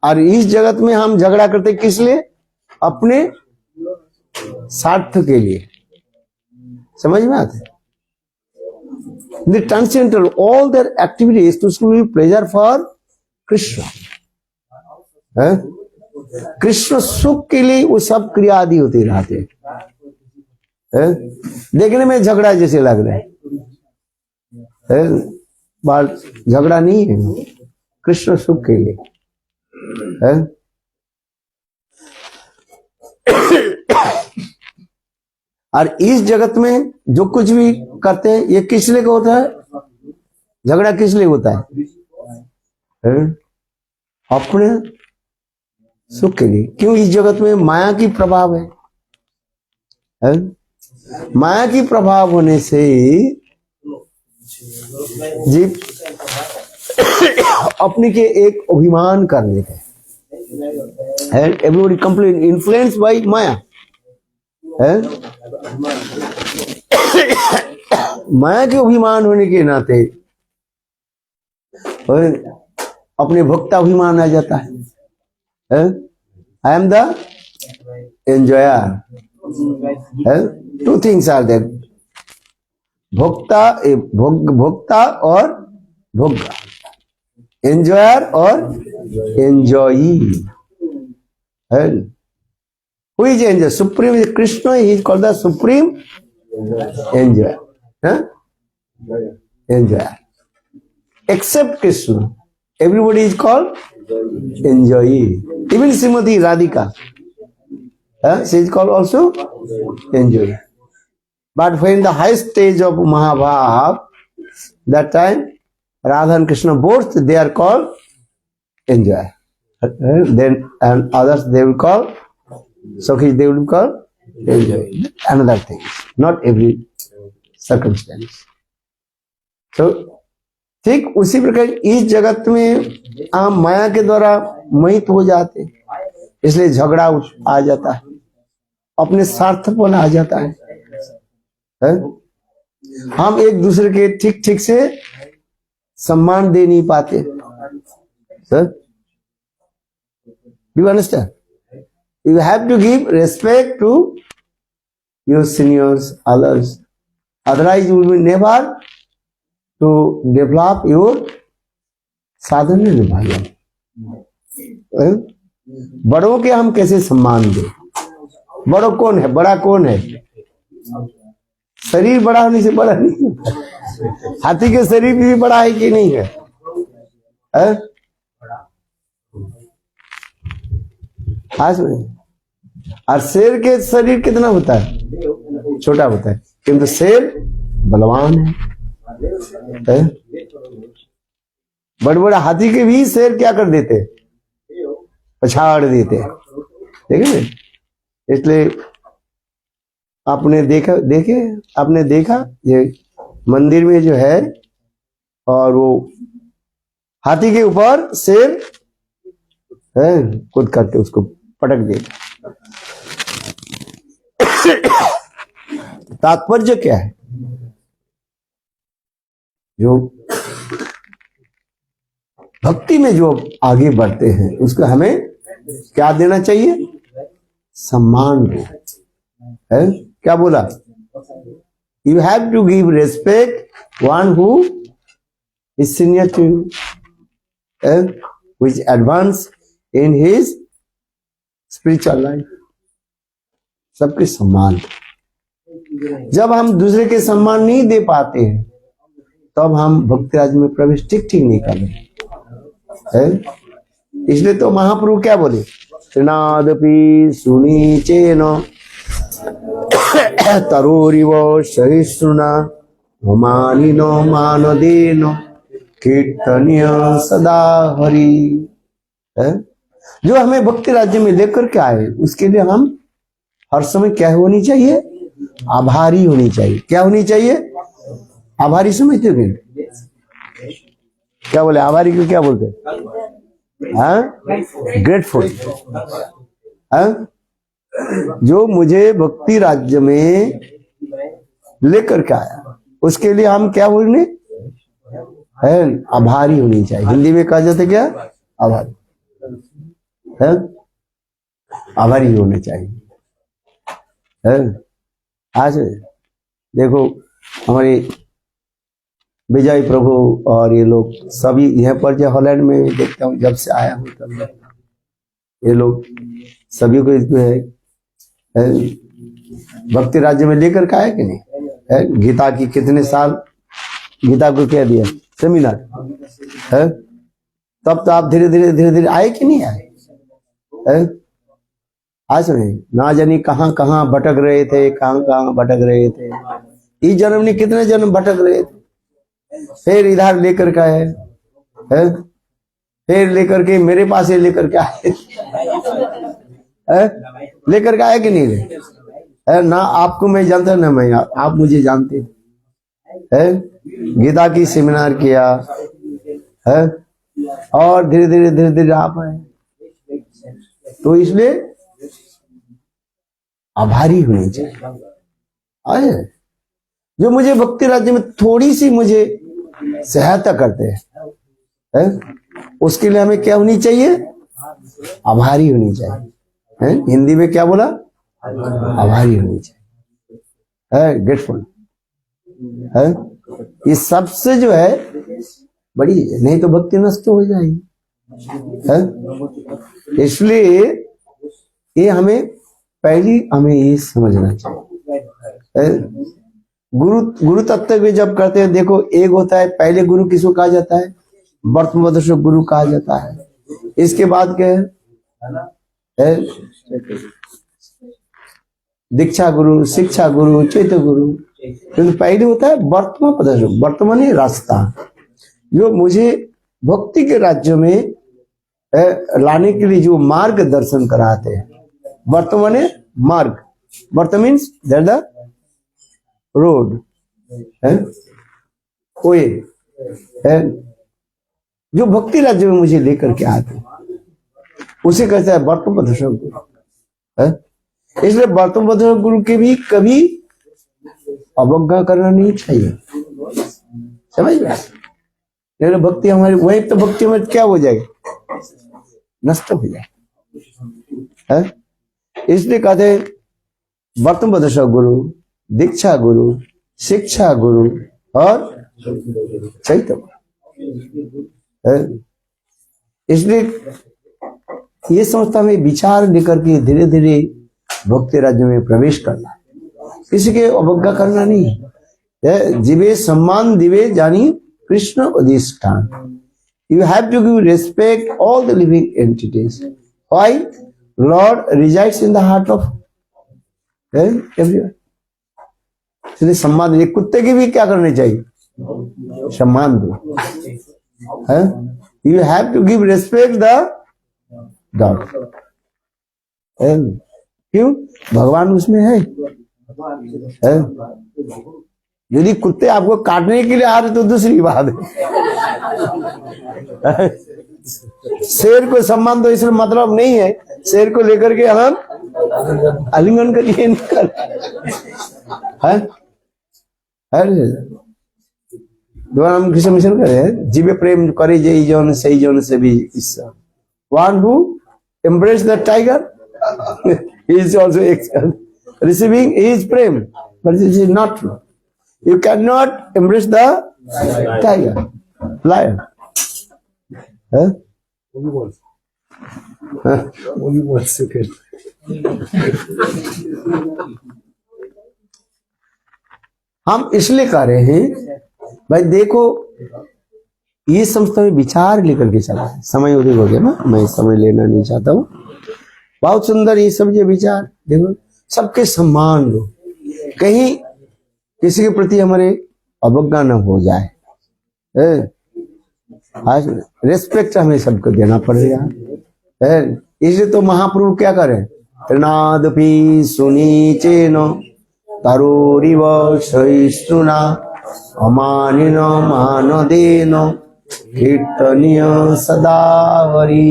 और इस जगत में हम झगड़ा करते किस लिए? अपने स्वार्थ के लिए। समझ में आते? The transcendental all their activities to be pleasure for Krishna है। कृष्ण सुख के लिए वो सब क्रिया आदि होते रहते हैं। देखने में झगड़ा जैसे लग रहा है, बात झगड़ा नहीं है, कृष्ण सुख के लिए है। और इस जगत में जो कुछ भी करते हैं ये किस लिए होता है? झगड़ा किस लिए होता है? अपने सुख के लिए। क्यों? इस जगत में माया की प्रभाव है? माया की प्रभाव होने से जीव अपने के एक अभिमान कर लेते हैं। एवरीबॉडी कंप्लीट इन्फ्लुएंस बाय माया है। माया के अभिमान होने के नाते अपने भोक्ताभिमान आ जाता है। I am the enjoyer. Two things are there, भोक्ता और भोग्य, एंजॉयर और एंजॉयी है। Who is enjoyer? Supreme is Krishna. He is called the supreme enjoyer. Enjoyer. Except Krishna, everybody is called enjoyee. Even Srimati Radhika, she is called also enjoyee. But when the highest stage of Mahabharata, that time Radha and Krishna both they are called enjoyer. Then and others they will call Sakhi, they will call enjoy. Another thing, not every circumstance. So, ठीक उसी प्रकार इस जगत में हम माया के द्वारा मोहित हो जाते, इसलिए झगड़ा आ जाता है, अपने स्वार्थपन आ जाता है? हम एक दूसरे के ठीक ठीक से सम्मान दे नहीं पाते। Sir, do you understand? You have to give respect to your seniors, others. Otherwise, you will be never to develop your sadhana bhajan. बड़ों के हम कैसे सम्मान दें? बड़ो कौन है? बड़ा कौन है? शरीर बड़ा होने से बड़ा नहीं है। हाथी के शरीर भी बड़ा है कि नहीं है? आज और शेर के शरीर कितना होता है? छोटा होता है, किंतु शेर बलवान है। बड़े बड़े हाथी के भी शेर क्या कर देते? पछाड़ देते। ठीक है? इसलिए आपने देखा ये मंदिर में जो है, और वो हाथी के ऊपर शेर है कूद करके उसको पटक देता। तात्पर्य क्या है? जो भक्ति में जो आगे बढ़ते हैं उसको हमें क्या देना चाहिए? सम्मान देना है। क्या बोला? You have to give respect one who is senior to you, which advance in his spiritual life. सबके सम्मान। जब हम दूसरे के सम्मान नहीं दे पाते हैं तब हम भक्ति राज में प्रवेश ठीक नहीं कर रहे हैं। इसलिए तो महाप्रभु क्या बोले, त्रिनादपि सुनीचेन तरोरिव सहिष्णुना मानिनो मानदेन कीर्तनीय सदा हरि। है? जो हमें भक्ति राज्य में लेकर के आए, उसके लिए हम हर समय क्या होनी चाहिए, आभारी होनी चाहिए। क्या होनी चाहिए, आभारी। समझते हो कि क्या बोले, आभारी को क्या बोलते हैं, ग्रेटफुल। जो मुझे भक्ति राज्य में लेकर के आया, उसके लिए हम क्या बोलने है, आभारी होनी चाहिए। हिंदी में कहा जाता है क्या, आभारी है, आभारी होने चाहिए। है? आज देखो हमारे विजय प्रभु और ये लोग सभी यहाँ पर, जो हॉलैंड में देखता हूँ जब से आया हूँ तब, ये लोग सभी को जो है भक्ति राज्य में लेकर के आया कि नहीं है? गीता की कितने साल गीता को क्या दिया, सेमिनार है, तब तो आप धीरे धीरे आए कि नहीं आए है? आज नहीं, ना जानी कहाँ कहाँ भटक रहे थे, कहाँ भटक रहे थे। इस जन्म ने कितने जन्म भटक रहे थे, फिर इधर लेकर के आए है? फिर लेकर के मेरे पास ही लेकर के आए है? लेकर के आए कि नहीं है? ना आपको मैं जानता, ना मैं आप मुझे जानते है। गीता की सेमिनार किया है और धीरे धीरे आप आए, तो इसलिए आभारी होनी चाहिए। जो मुझे भक्ति राज्य में थोड़ी सी मुझे सहायता करते हैं, उसके लिए हमें क्या होनी चाहिए, आभारी होनी चाहिए। है? हिंदी में क्या बोला, आभारी होनी चाहिए, ग्रेटफुल है। ये सबसे जो है बड़ी, नहीं तो भक्ति नष्ट हो जाएगी है? इसलिए ये हमें पहली हमें ये समझना चाहिए। गुरु तत्व में जब करते हैं, देखो एक होता है, पहले गुरु किसको कहा जाता है, वर्तमान गुरु कहा जाता है। इसके बाद क्या है, दीक्षा गुरु, शिक्षा गुरु, चैत्य गुरु। तो पहले होता है वर्तमान पद, वर्तमान रास्ता, जो मुझे भक्ति के राज्य में लाने के लिए जो मार्गदर्शन कराते हैं। वर्तमान मार्ग, वर्त मीन्स दैट द रोड है, वे है, जो भक्ति राज्य में मुझे लेकर के आते हैं, उसे कहते हैं वर्तमान गुरु है। इसलिए वर्तमान गुरु के भी कभी अवज्ञा करना नहीं चाहिए, समझ गए। भक्ति हमारी वही तो भक्ति में क्या हो जाएगा, नष्ट हो जाए। इसलिए कहते हैं वर्तमान गुरु, दीक्षा गुरु, शिक्षा गुरु और चैत्य गुरु। इसलिए ये संस्था में विचार लेकर के धीरे धीरे भक्ति राज्य में प्रवेश करना, किसी के अवज्ञा करना नहीं। जीवे सम्मान दिवे जानी कृष्ण अधिष्ठान। You have to give respect all the living entities. Why? Lord resides in the heart of everyone. इसलिए सम्मान, एक कुत्ते की भी क्या करने चाहिए, सम्मान दो है। You have to give respect the God. क्यों, भगवान उसमें है। यदि कुत्ते आपको काटने के लिए आ रहे तो दूसरी बात है। शेर को सम्मान दो इसमें मतलब नहीं है शेर को लेकर के हम आलिंगन करिए निकल है। दोबारा हम कृष्ण मिशन करे, जीवे प्रेम करे जय जौन सही जौन से भी ईश्वर। One who embrace the tiger he is also receiving his prem, but this is not true. You cannot embrace the tiger, lion. Huh? Only once. Only once you can. हम इसलिए कह रहे हैं भाई, देखो ये समझता हूँ विचार लेकर के चला है। समय अधिक हो गया ना, मैं समय लेना नहीं चाहता हूँ। बहुत सुंदर ये सब ये विचार। देखो सबके सम्मान दो, कहीं किसी के प्रति हमारे अवज्ञा न हो जाए। आज रेस्पेक्ट हमें सबको देना पड़ेगा। इसलिए तो महाप्रभु क्या करें, तृणादपि सुनीचेन तरोरिव सहिष्णुना अमानिन मानदेन कीर्तनीय सदा हरि।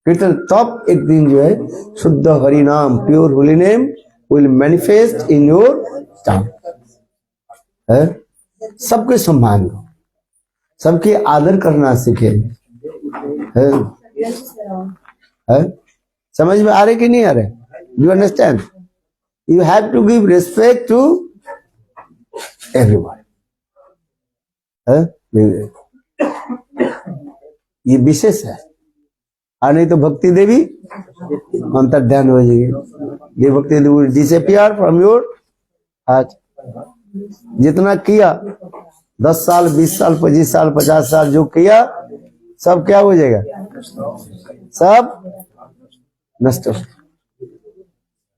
कीर्तन तब एक दिन जो है शुद्ध हरि नाम, pure holy name will manifest in your tongue. सबके सम्मान दो, सबके आदर करना सीखे। समझ में आ रहे कि नहीं आ रहे? You understand? You have to give respect to everyone. ये विशेष है। और नहीं तो भक्ति देवी अंतर ध्यान हो जाएगी। ये भक्ति देवी डिसअपियर फ्रॉम योर हार्ट। जितना किया 10 साल 20 साल 25 साल 50 साल जो किया सब क्या हो जाएगा, सब नष्ट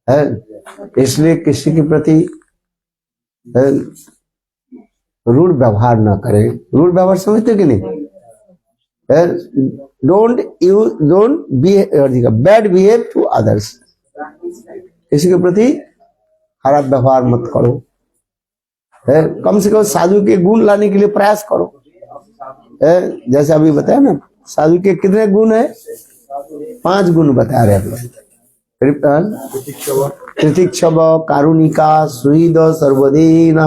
है। इसलिए किसी के प्रति रूढ़ व्यवहार ना करें। रूढ़ व्यवहार समझते कि नहीं? Don't be bad behave to others. किसी के प्रति खराब व्यवहार मत करो। कम से कम साधु के गुण लाने के लिए प्रयास करो। जैसे अभी बताया ना, साधु के कितने गुण है? 5 गुण बता रहे हैं। तितिक्षव, कारुणिका, सुहृद, सर्वदेहिन,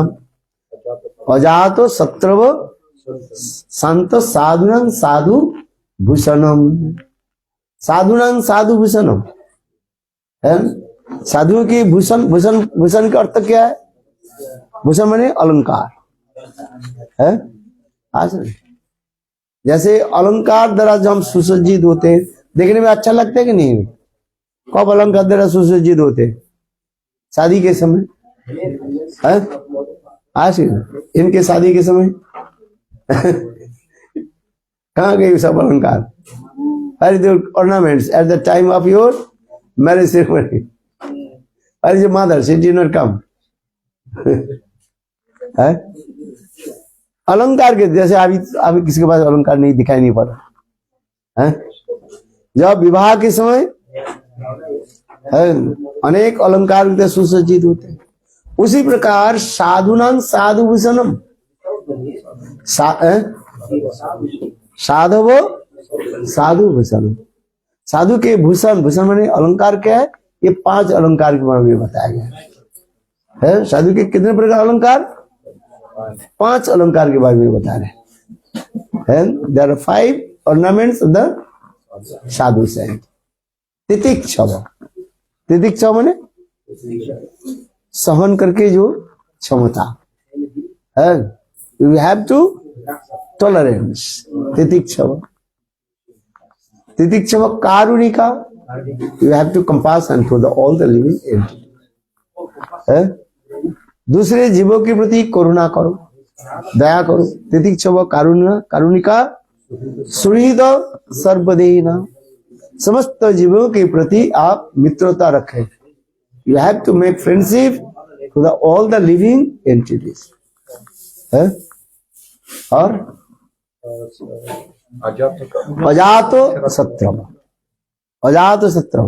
अजातो, शत्रव, शांत, साधुनां साधु भूषणम। साधुनां साधु भूषणम है। साधुओं की भूषण, भूषण का अर्थ क्या है? भूषण माने अलंकार है। आज जैसे अलंकार द्वारा जब हम सुसज्जित होते हैं, देखने में अच्छा लगता है कि नहीं? कब अलंकार द्वारा सुसज्जित होते? शादी के समय है। आज इनके शादी के समय कहाँ गए सब अलंकार? अरे the ornaments at the time of your marriage ceremony. अरे mother she did not come. है अलंकार के जैसे अभी किसी के पास अलंकार नहीं दिखाई नहीं पड़ा है। जब विवाह के समय है अनेक अलंकार सुसज्जित होते हैं। उसी प्रकार साधुनां साधु भूषणम। साधव साधु भूषण। साधु के भूषण, भूषण माने अलंकार क्या है? ये 5 अलंकार के बारे में बताया गया है। साधु के कितने प्रकार अलंकार? 5 अलंकार के बारे में बता रहे हैं। There are 5 ornaments of the sadhu saint. तितिक्षव, तितिक्षव माने सहन करके जो क्षमता है। You have to tolerance. तितिक्षव, तितिक्षव, कारुणिका, you have to compassion for the all the living entity. दूसरे जीवों के प्रति करुणा करो, दया करो। तितिक्षव, कारुणिका, सुहृद, सर्वदेहिन। समस्त जीवों के प्रति आप मित्रता रखें। You have to make friendship to the all the living entities. और अजातो शत्रव, अजातो शत्रव।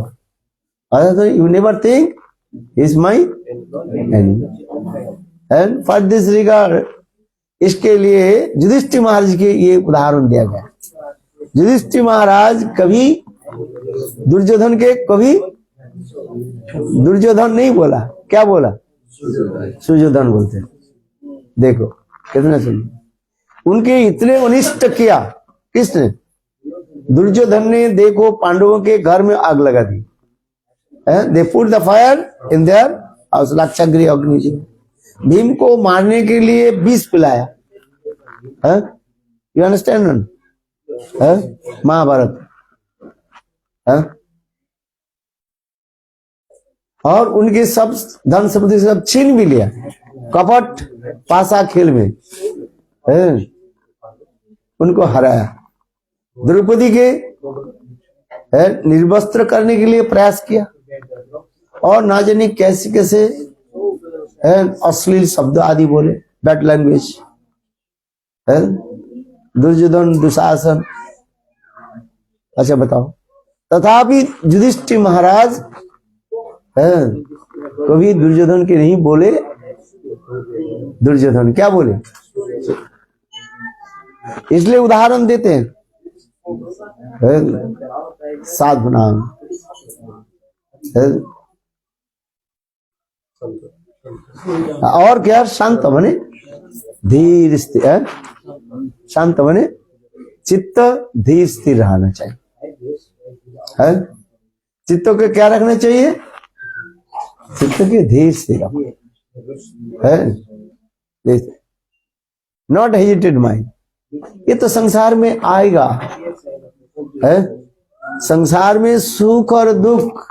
अजातो you never think is my enemy. And for this regard, इसके लिए युधिष्ठिर महाराज के ये उदाहरण दिया गया। युधिष्ठिर महाराज कभी दुर्योधन के, कभी दुर्योधन नहीं बोला, क्या बोला? सुयोधन बोलते। देखो कितना सुन, उनके इतने अनिष्ट किया किसने? दुर्योधन ने। देखो पांडवों के घर में आग लगा दी। They put the fire in their house, Lakshagriha अग्नि जी। भीम को मारने के लिए विष पिलाया। You understand? महाभारत। और उनके सब धन संपत्ति सब छीन भी लिया कपट पासा खेल में। है, उनको हराया। द्रौपदी के निर्वस्त्र करने के लिए प्रयास किया और ना जाने कैसे कैसे अश्लील शब्द आदि बोले, बैड लैंग्वेज है। दुर्योधन दुशासन, अच्छा बताओ, तथापि युधिष्ठिर महाराज कभी दुर्योधन के नहीं बोले। दुर्योधन क्या बोले, इसलिए उदाहरण देते हैं साधु नाम और क्या, शांत बने, धीर स्थिर, शांत बने, चित्त धीर स्थिर रहना चाहिए है। चित्त को क्या रखना चाहिए, चित्त के धीर स्थिर है, नॉट हेजिटेड माइंड। ये तो संसार में आएगा है, संसार में सुख और दुख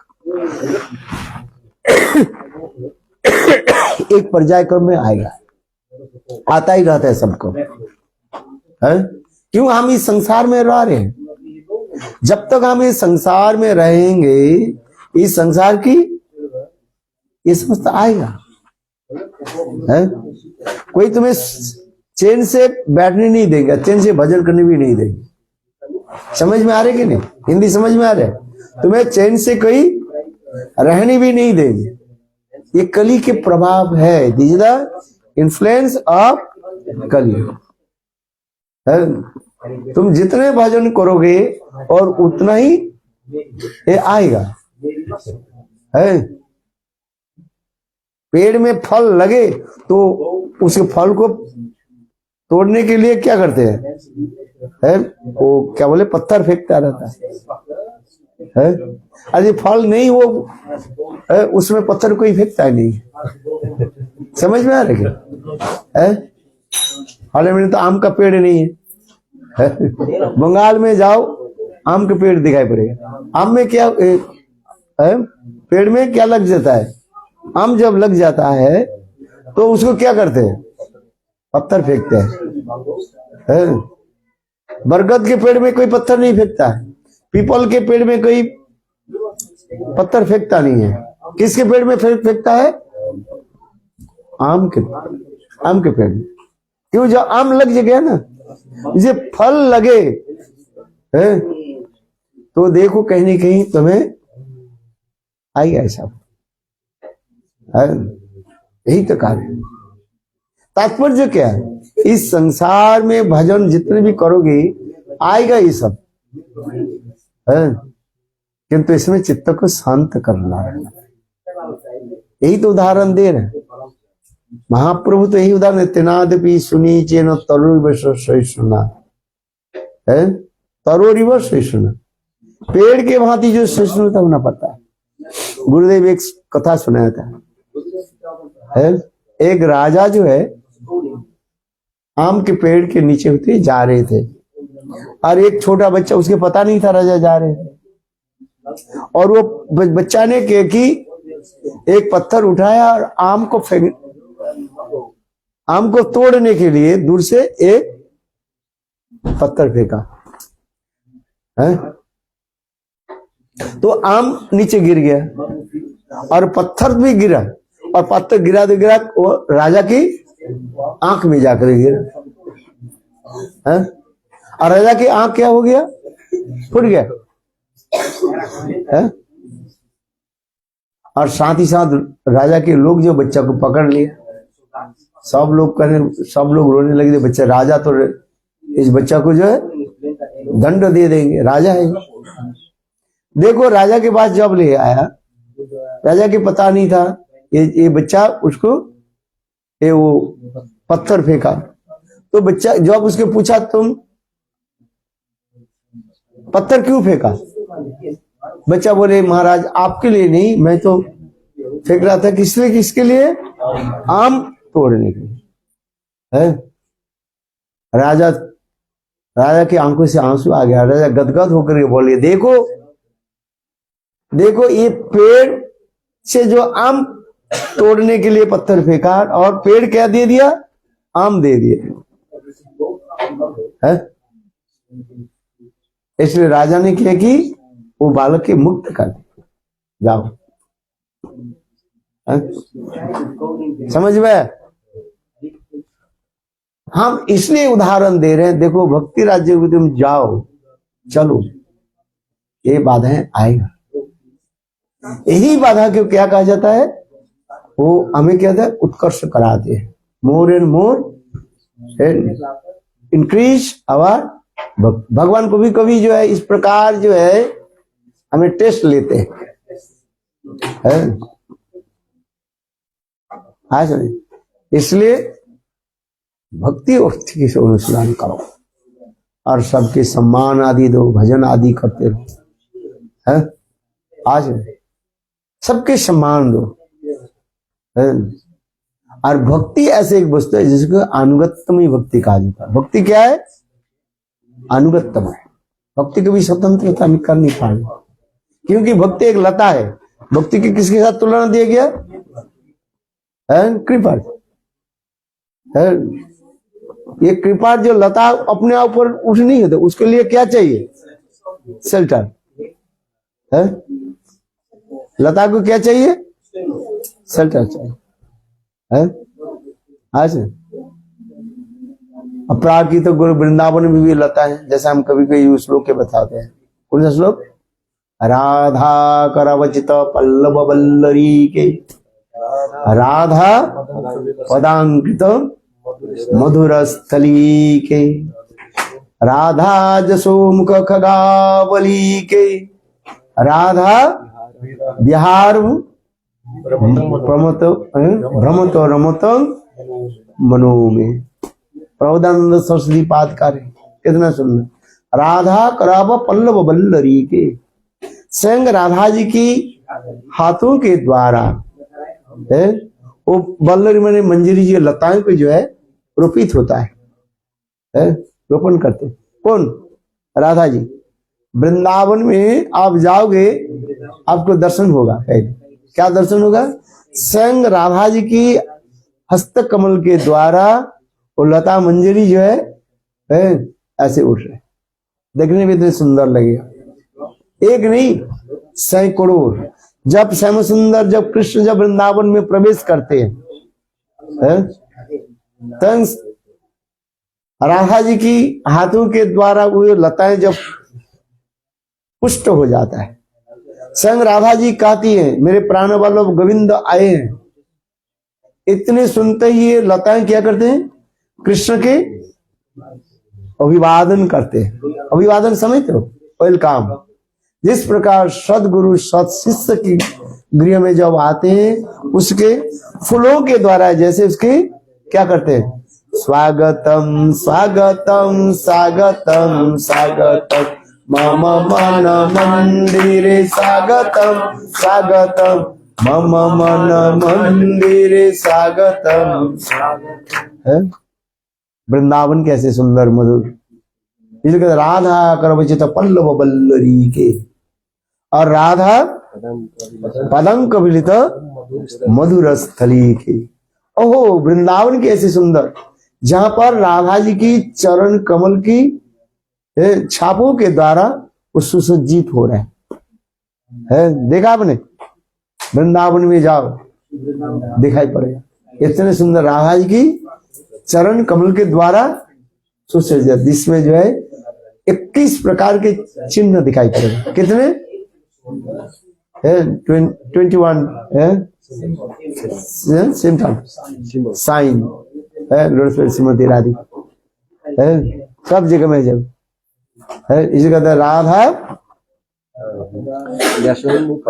एक पर्यायक्रम में आएगा, आता ही रहता है सबको है। क्यों हम इस संसार में रह रहे हैं, जब तक हम इस संसार में रहेंगे इस संसार की ये समझता आएगा है। कोई तुम्हें चैन से बैठने नहीं देगा, चैन से भजन करने भी नहीं देगा। समझ में आ रहे कि नहीं, हिंदी समझ में आ रहा है। तुम्हें चैन से कोई रहने भी नहीं देगी, ये कली के प्रभाव है। This is the influence of कली है। तुम जितने भजन करोगे और उतना ही ये आएगा है। पेड़ में फल लगे तो उसके फल को तोड़ने के लिए क्या करते हैं वो क्या बोले, पत्थर फेंकता रहता है। अरे फल नहीं वो है, उसमें पत्थर कोई फेंकता नहीं। समझ में आ रहा क्या है। हाल में तो आम का पेड़ नहीं है, बंगाल में जाओ आम का पेड़ दिखाई पड़ेगा। आम में क्या है, पेड़ में क्या लग जाता है, आम जब लग जाता है तो उसको क्या करते हैं, पत्थर फेंकते हैं। बरगद के पेड़ में कोई पत्थर नहीं फेंकता है, पीपल के पेड़ में कोई पत्थर फेंकता नहीं है। किसके पेड़ में फेंकता है, आम के पेड़ में। क्यों, जो आम लग गया ना, इसे फल लगे है तो देखो कहीं ना कहीं तुम्हें आएगा ऐसा है। यही तो कार्य। तात्पर्य क्या है, इस संसार में भजन जितने भी करोगे आएगा ये सब है, किंतु इसमें चित्त को शांत करना है। यही तो उदाहरण दे रहे हैं महाप्रभु, तो यही उदाहरण, तेनादपि सुनी चेन तरोरिव सहिष्णुना है। तरोरिव सहिष्णुना, पेड़ के भांति जो सहिष्णुता होना पड़ता है। गुरुदेव एक कथा सुनाया था है, एक राजा जो है आम के पेड़ के नीचे होते जा रहे थे और एक छोटा बच्चा, उसके पता नहीं था राजा जा रहे थे, और वो बच्चा ने क्या कि एक पत्थर उठाया और आम को तोड़ने के लिए दूर से एक पत्थर फेंका है। तो आम नीचे गिर गया और पत्थर भी गिरा, और पत्थर गिरा तो गिरा वो राजा की आंख में जाकर गिरा है। और राजा की आंख क्या हो गया, फूट गया है। और साथ ही साथ राजा के लोग जो बच्चा को पकड़ लिया, सब लोग रोने लगे। बच्चा, राजा तो इस बच्चा को जो है दंड दे देंगे, राजा है। देखो राजा के पास जब ले आया, राजा के पता नहीं था ये बच्चा, उसको वो पत्थर फेंका। तो बच्चा जब उसके पूछा तुम पत्थर क्यों फेंका, बच्चा बोले महाराज आपके लिए नहीं, मैं तो फेंक रहा था किसके लिए, आम तोड़ने के लिए है। राजा की आंखों से आंसू आ गया। राजा गदगद होकर के बोले, देखो ये पेड़ से जो आम तोड़ने के लिए पत्थर फेंका और पेड़ क्या दे दिया, आम दे दिया है? इसलिए राजा ने किया कि वो बालक के मुक्त कर दे, जाओ। है? समझ में? हम इसलिए उदाहरण दे रहे हैं, देखो भक्ति राज्य में तुम जाओ, चलो, ये बाधाएं आएगा। यही बाधा को क्या कहा जाता है? वो हमें क्या कहता है? उत्कर्ष कराते हैं, more and more increase our. भगवान को भी कभी जो है इस प्रकार जो है हमें टेस्ट लेते हैं, हाँ समझ। इसलिए भक्ति भक्ति की अनुष्ठान करो और सबके सम्मान आदि दो, भजन आदि करते रहो, है? आज सबके सम्मान दो, है? और भक्ति ऐसे एक वस्तु है जिसको अनुगत्यम भक्ति कहा जाता है। भक्ति क्या है? अनुगत्यम है। भक्ति को भी स्वतंत्रता कर नहीं पाएगी, क्योंकि भक्ति एक लता है। भक्ति की किसके साथ तुलना दिया गया है? कृपा है। ये कृपा जो लता अपने आप पर उठ नहीं होता, उसके लिए क्या चाहिए? शेल्टर है। लता को क्या चाहिए? शेल्टर चाहिए, है? आज अपराकृत तो गुरु वृंदावन में भी लता है, जैसा हम कभी कभी श्लोक के बताते हैं। कौन सा श्लोक? राधा करवचित पल्लव वल्लरी के, राधा पदांकृत मधुर स्थली के, राधा जसो मुख खगावली के, राधा बिहार भ्रमत रमत मनो में। प्रबोधानंद सरस्वती पाद कार्य कितना सुंदर। राधा कराव पल्लव वल्लरी के, स्वयं राधा जी की हाथों के द्वारा है वो वल्लरी मैंने मंजरी जी लताएं पे जो है रोपित होता है, रोपण करते। कौन? राधा जी। वृंदावन में आप जाओगे, आपको दर्शन होगा। क्या दर्शन होगा? स्वयं राधा जी की हस्त कमल के द्वारा वो लता मंजरी जो है ऐसे उठ रहे, देखने में इतने सुंदर लगेगा। एक नहीं, सैकड़ों। जब श्याम सुंदर, जब कृष्ण जब वृंदावन में प्रवेश करते हैं, तब राधा जी की हाथों के द्वारा वो लताएं जब पुष्ट हो जाता है, स्वयं राधा जी कहती हैं मेरे प्राण वल्लभ गोविंद आए हैं। इतने सुनते ही ये लताएं क्या करते हैं? कृष्ण के अभिवादन करते हैं। अभिवादन समझते हो? वेलकम। जिस प्रकार सदगुरु सत शिष्य की गृह में जब आते हैं, उसके फूलों के द्वारा जैसे उसके क्या करते हैं? स्वागतम स्वागतम स्वागतम स्वागतम मम मन मंदिरे, स्वागतम स्वागतम मम मन मंदिरे स्वागतम। वृंदावन कैसे सुंदर मधुर। इसलिए राधा करवचित पल्लव वल्लरी के, और राधा पदंक विलित मधुर स्थली के। ओहो, वृंदावन के ऐसे सुंदर, जहां पर राधा जी की चरण कमल की छापों के द्वारा वो सुसज्जित हो रहे है। देखा आपने? वृंदावन में जाओ, दिखाई पड़ेगा इतने सुंदर राधा जी की चरण कमल के द्वारा सुसज्जित, जिसमें जो है 21 प्रकार के चिन्ह दिखाई पड़ेगा। कितने? 21 साइन है, श्रीमती राधी है सब जगह में जब है। इसी कहते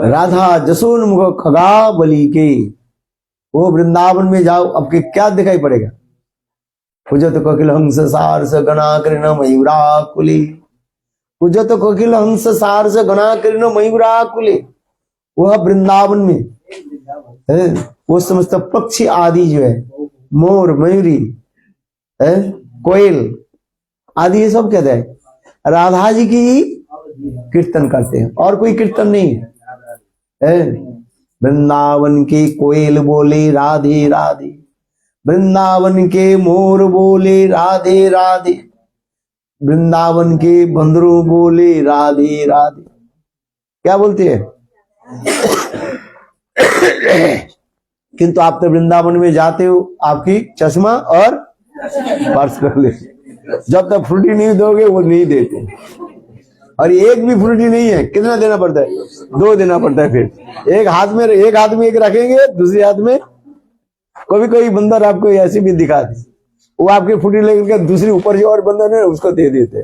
राधा जसोन्मुख खगावली के। वो वृंदावन में जाओ, आपके क्या दिखाई पड़ेगा? पूजत कोकिल हंस सारस गणाकृण मयूराकुले, पूजत कोकिल हंस सारस गणाकृण मयूराकुले। वह वृंदावन में है, वो समस्त पक्षी आदि जो है, मोर मयूरी है, कोयल आदि, ये सब कहते हैं राधा जी की कीर्तन करते हैं, और कोई कीर्तन नहीं है। वृंदावन के कोयल बोले राधे राधे, वृंदावन के मोर बोले राधे राधे, वृंदावन के बंदरों बोले राधे राधे। क्या बोलते हैं? किंतु आप तो वृंदावन में जाते हो, आपकी चश्मा और पर्स कर ले। जब तक फ्रूटी नहीं दोगे वो नहीं देते, और एक भी फ्रूटी नहीं है। कितना देना पड़ता है? 2 देना पड़ता है। फिर एक हाथ में एक रखेंगे, दूसरे हाथ में कोई बंदर आपको ऐसे भी दिखा दे, वो आपकी फ्रूटी लेकर दूसरी ऊपर जो और बंदर है उसको दे देते,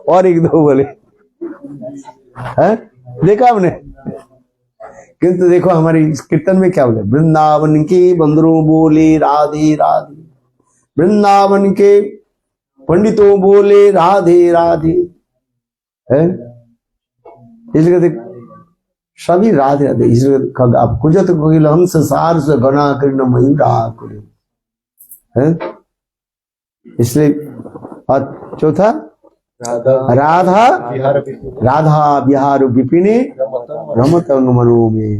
और 1-2 बोले है, देखा हमने। किंतु देखो हमारी इस कीर्तन में क्या बोले, वृंदावन के बंदरों बोले राधे राधे, वृंदावन के पंडितों बोले राधे राधे है। इसलिए सभी राधे राधे। इसलिए आप कुजत कोकिल हंस सार से गणा कृष्ण मयूरा है। इसलिए और चौथा राधा बिहार विपिने रमत मनो में।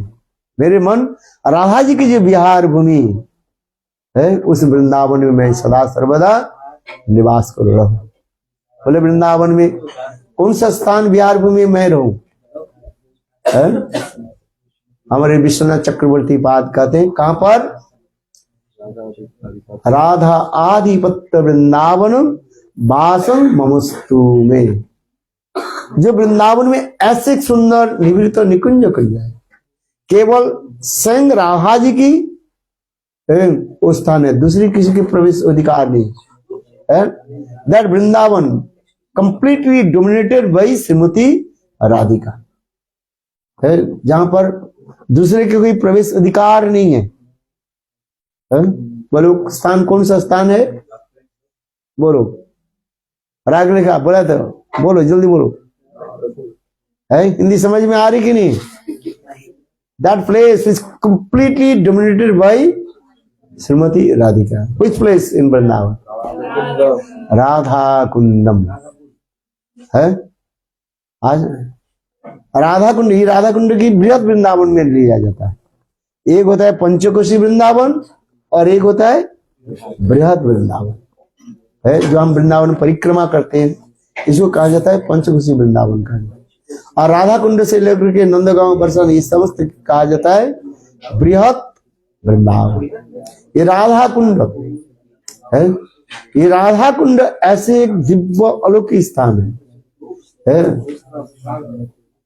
मेरे मन राधा जी की जो बिहार भूमि है उस वृंदावन में मैं सदा सर्वदा निवास कर रहा हूं। बोले वृंदावन में कौन सा स्थान बिहार भूमि में मैं रहूं? हमारे विश्वनाथ चक्रवर्ती पाद कहते हैं कहां पर? राधा आधिपत्य वृंदावन वासम ममस्तु में। जो वृंदावन में ऐसे सुंदर निवृत्त निकुंज करिया है, केवल स्वयं राधा जी की वो स्थान है, दूसरी किसी की प्रवेश अधिकार नहीं है। That Vrindavan completely dominated by Shrimati Radhika है, जहां पर दूसरे के कोई प्रवेश अधिकार नहीं है। बोलो स्थान कौन सा स्थान है? बोलो, राग ने कहा बोला तो बोलो, जल्दी बोलो। है हिंदी समझ में आ रही कि नहीं? That place is completely dominated by Shrimati Radhika. Which place in Vrindavan? Radha Kundam है। आज राधा कुंड ही राधा कुंड की बृहद वृंदावन में लिया जाता है। एक होता है पंचकोशी वृंदावन और एक होता है बृहद वृंदावन है, जो हम वृंदावन परिक्रमा करते हैं इसको कहा जाता है पंचकोशी वृंदावन का। और राधा कुंड से लेकर के नंदगांव बरसन ये समस्त कहा जाता है बृहद वृंदावन। ये राधा कुंड है, ये राधा कुंड ऐसे एक दिव्य अलौकिक स्थान है।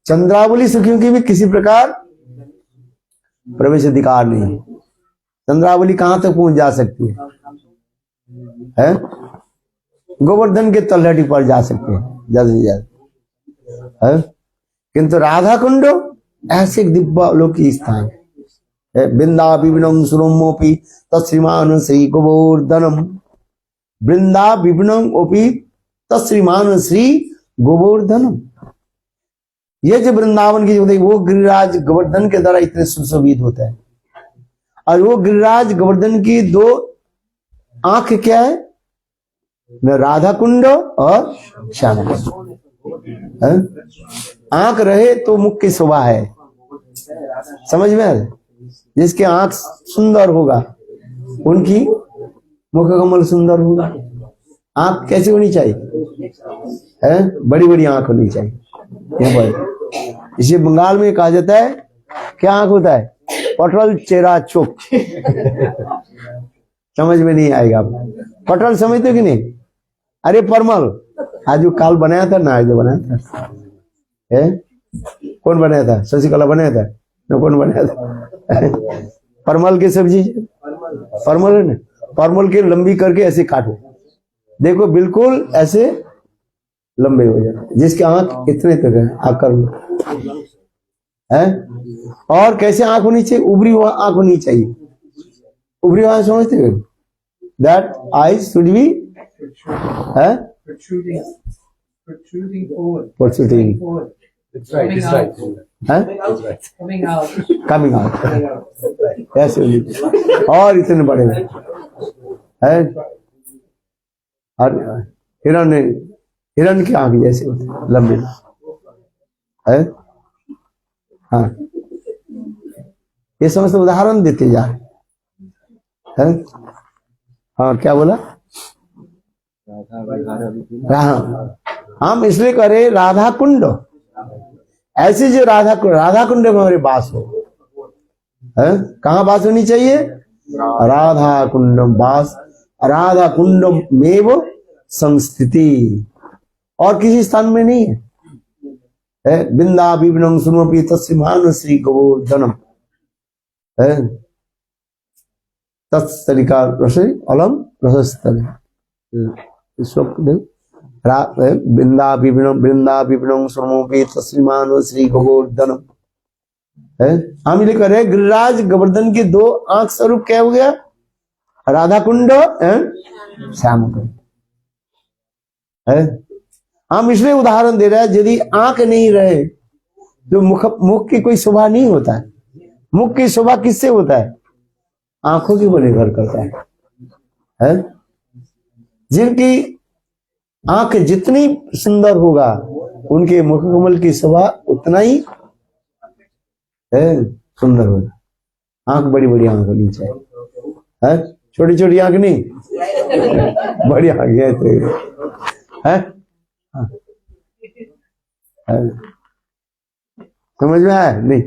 चंद्रावली सखियों की भी किसी प्रकार प्रवेश अधिकार नहीं है। चंद्रावली कहां तक पहुंच जा सकती है? गोवर्धन के तलहटी पर जा सकते हैं ज्यादा से ज्यादा, किंतु राधा कुंड ऐसे एक दिव्य अलौकिक स्थान है। वृंदा विपिनम सुरमोपि तत्श्रीमान श्री गोवर्धनम, वृंदा विपिनम ओपि तत्श्रीमान श्री गोवर्धनम। ये जो वृंदावन की जो वो गिरिराज गोवर्धन के द्वारा इतने सुशोभित होता है, और वो गिरिराज गोवर्धन की 2 आंख क्या है? न राधा कुंड और श्याम कुंड। आंख रहे तो मुख की शोभा है, समझ में आए? जिसके आंख सुंदर होगा उनकी मुख कमल सुंदर होगा। आंख कैसी होनी चाहिए? बड़ी बड़ी आंख होनी चाहिए। यहाँ पर इसे बंगाल में कहा जाता है क्या आंख होता है? पटल चेहरा चोक। समझ में नहीं आएगा आप। पटल समझते हो कि नहीं? अरे परमल, आज जो काल बनाया था ना, जो बनाया था है? कौन बनाया था? शशिकला बनाया था ना? कौन बनाया था? परमल की सब्जी, परमल है ना, परमल की लंबी करके ऐसे काटो, देखो बिल्कुल ऐसे लंबे हो जाते, जिसकी आंख इतने तक है आकर है। और कैसे आंख होनी चाहिए? उभरी हुआ आंख होनी चाहिए। उभरी हुआ समझते हो? That eyes should be protruding forward. protruding Forward. It's right. It's right. Coming out. coming out ऐसे और इतने बड़े है। और हिरण की आंख जैसे होती है, लंबी है। हाँ, ये समस्त उदाहरण देते जा रहे हैं। हाँ, क्या बोला? हम इसलिए करे राधा कुंड, ऐसी जो राधा कुंड में हमारे वास हो। कहाँ वास होनी चाहिए? राधा कुंडम वास, राधा कुंडम मेव संस्थिति, और किसी स्थान में नहीं है। बिंदा विपिनं सुनोपि तस्मान श्री गोवर्धनम तत्सलिका रसे अलम रसस्थले। बिंदा विपिनं सुनोपि तस्मान श्री गोवर्धनम। हम लिख रहे गिरिराज गोवर्धन के दो आंख स्वरूप क्या हो गया? राधा कुंड एंड श्याम कुंड। हम इसलिए उदाहरण दे रहे हैं, यदि आंख नहीं रहे तो मुख की कोई शोभा नहीं होता है। मुख की शोभा किससे होता है? आंखों की वो निर्भर करता है। जिनकी आंख जितनी सुंदर होगा उनके मुखकमल की शोभा उतना ही सुंदर होगा। आंख बड़ी बड़ी आंख होनी चाहिए, छोटी छोटी आंख नहीं, बड़ी आंख है। समझ में आया नहीं?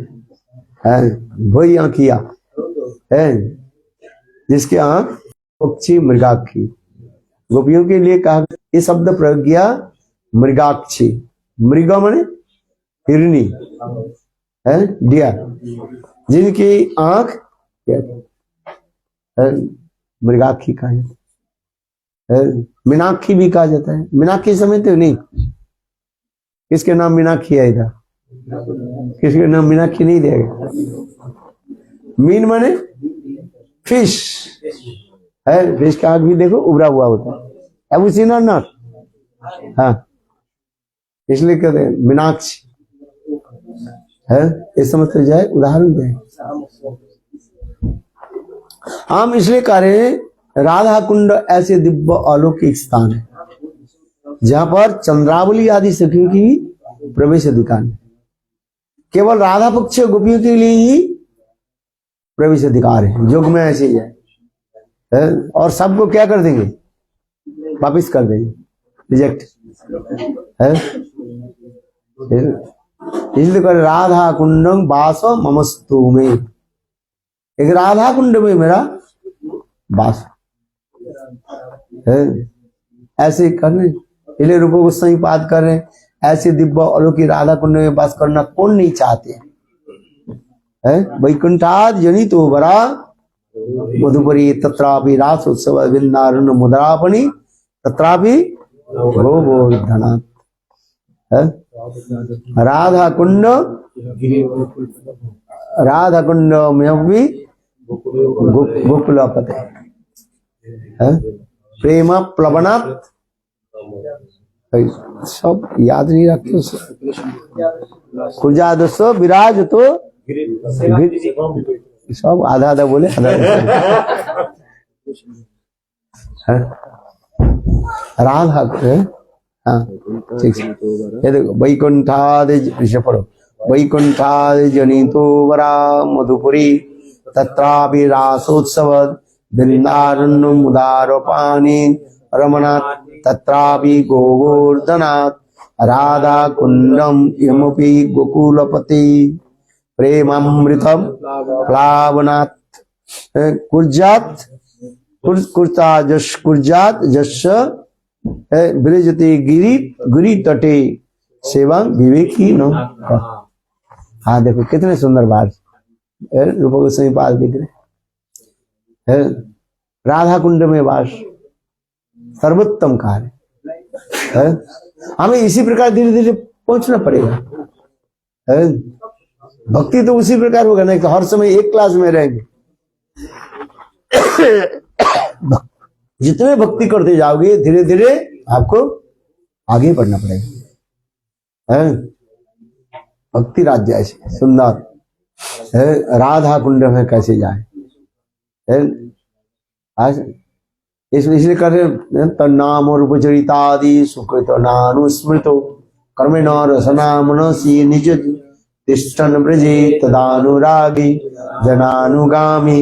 वही आंखिया है जिसकी आंख पक्षी मृगाक्षी। गोपियों के लिए कहा ये शब्द प्रयोग किया मृगाक्षी। मृगा माने हिरनी है, डियर, जिनकी आंख मृगाक्षी कहा जाता है। मीनाक्षी भी कहा जाता है। मीनाक्षी समझते हो नहीं? किसके नाम मीनाक्षी है इधर? किसके नाम मीनाक्षी नहीं देगा? मीन माने फिश है। फिश का आंख भी देखो उभरा हुआ होता है। अब उसी ना हाँ, इसलिए कहते हैं मीनाक्षी है। ये समझते जाए, उदाहरण दे। हम इसलिए कह रहे हैं राधा कुंड ऐसे दिव्य अलौकिक स्थान है जहां पर चंद्रावली आदि सखियों की प्रवेश अधिकार है। केवल राधा पक्ष गोपियों के लिए ही प्रवेश अधिकार है। योग में ऐसे ही है। और सबको क्या कर देंगे? वापिस कर देंगे, रिजेक्ट है। इसलिए कर राधा कुंडम वास ममस्तु में, एक राधा कुंड में मेरा वास है। ऐसे करने इसलिए रूप गोस्वामी पाद कर रहे हैं, ऐसे दिव्य अलौकिक राधा कुंड में वास करना कौन नहीं चाहते है? वैकुंठाद जनितो वरा मधुपुरी तत्रापि रास उत्सव वृंदारण्य मुद्रापणि तत्रापि गोवर्धनात् है। राधा कुंड में भी गोकुलपते है। प्रेम प्लवनात्, सब याद नहीं रखे। कुजादसो विराज तो सब आधा आधा बोले, राधा हाँ ठीक है। ये देखो वैकुंठाद पढ़ो, वैकुंठाद जनितो वरा मधुपुरी तत्रापि रासोत्सव वृंदारण्य मुदारोपानि रमणात् तत्रापि गोवर्धनात् राधा कुंडम यमपि गोकुलपति प्रेमामृतम प्लावनात् कुर्जात कुर्जात जश ब्रजते गिरी तटे सेवा विवेकी न। हाँ देखो कितने सुंदर बात रूप गोस्वामी पाद दिख रहे। राधा कुंड में वास सर्वोत्तम कार्य है। हमें इसी प्रकार धीरे धीरे पहुंचना पड़ेगा। भक्ति तो उसी प्रकार होगा ना, तो हर समय एक क्लास में रहेंगे। जितने भक्ति करते जाओगे धीरे धीरे आपको आगे बढ़ना पड़ेगा। भक्ति राज्य ऐसे सुंदर है। राधा कुंड में कैसे जाए? आज इसलिए कर रहे तन्नाम और उपचरितादि सुकृत नानुस्मृतो कर्मेण रसना मनसी निज तिष्ठन ब्रजे तदानुरागी जनानुगामी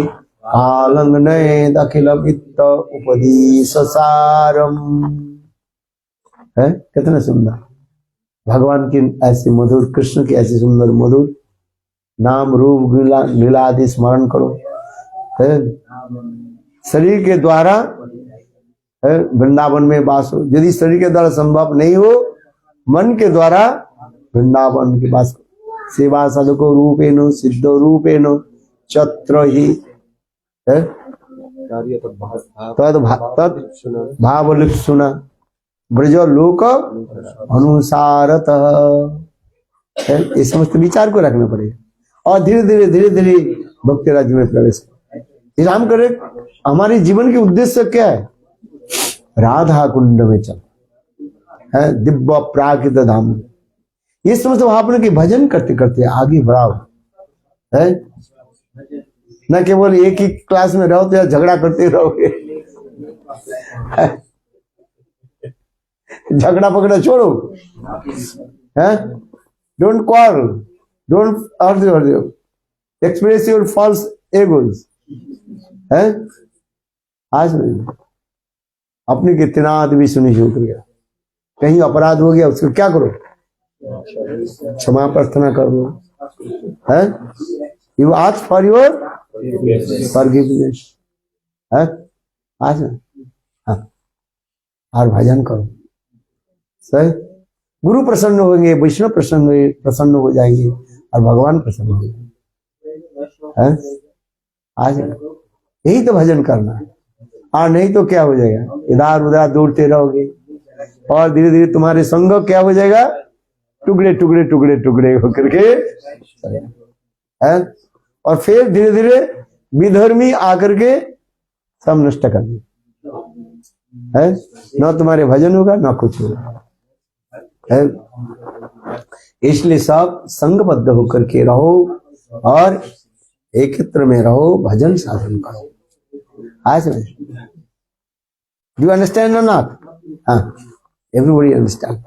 आलंगने दखिल वित्त उपदेश सारम। है, कितना सुंदर भगवान की ऐसी मधुर, कृष्ण की ऐसी सुंदर मधुर नाम रूप लीला आदि स्मरण करो, है शरीर के द्वारा है वृंदावन में वास हो। यदि शरीर के द्वारा संभव नहीं हो, मन के द्वारा वृंदावन के वास करो। सेवा साधको रूपेण सिद्धो रूपेण चत्र ही है तद भावलिप्सुना ब्रज लोक अनुसारत, ये समस्त विचार को रखना पड़ेगा और धीरे धीरे भक्ति राज्य में प्रवेश करें। हम करें, हमारे जीवन के उद्देश्य क्या है? राधा कुंड में चल है, दिव्य प्राकृत धाम। ये समस्त भावना के भजन करते करते आगे बढ़ाओ है, न केवल एक ही क्लास में रहो तो या झगड़ा करते रहोगे। झगड़ा पकड़ा छोड़ो है, don't quarrel, don't argue, express your false egos है। आज अपने कितना भी सुनी शुरू कर गया, कहीं अपराध हो गया उसको क्या करो? क्षमा प्रार्थना करो है, you ask for your forgiveness है। आज हाँ, और भजन करो सही, गुरु प्रसन्न होंगे, वैष्णव प्रसन्न हो जाएंगे और भगवान प्रसन्न हो जाएंगे है। आज यही तो भजन करना है, और नहीं तो क्या हो जाएगा? इधर उधर दौड़ते रहोगे और धीरे धीरे तुम्हारे संग क्या हो जाएगा? टुकड़े टुकड़े टुकड़े टुकड़े होकर के है, और फिर धीरे धीरे विधर्मी आकर के सब नष्ट कर दे है। न तुम्हारे भजन होगा न कुछ होगा है। इसलिए सब संगबद्ध होकर के रहो और एकत्र में रहो, भजन साधन करो। आज में डू अंडरस्टैंड और नॉट? हाँ, एवरीबॉडी अंडरस्टैंड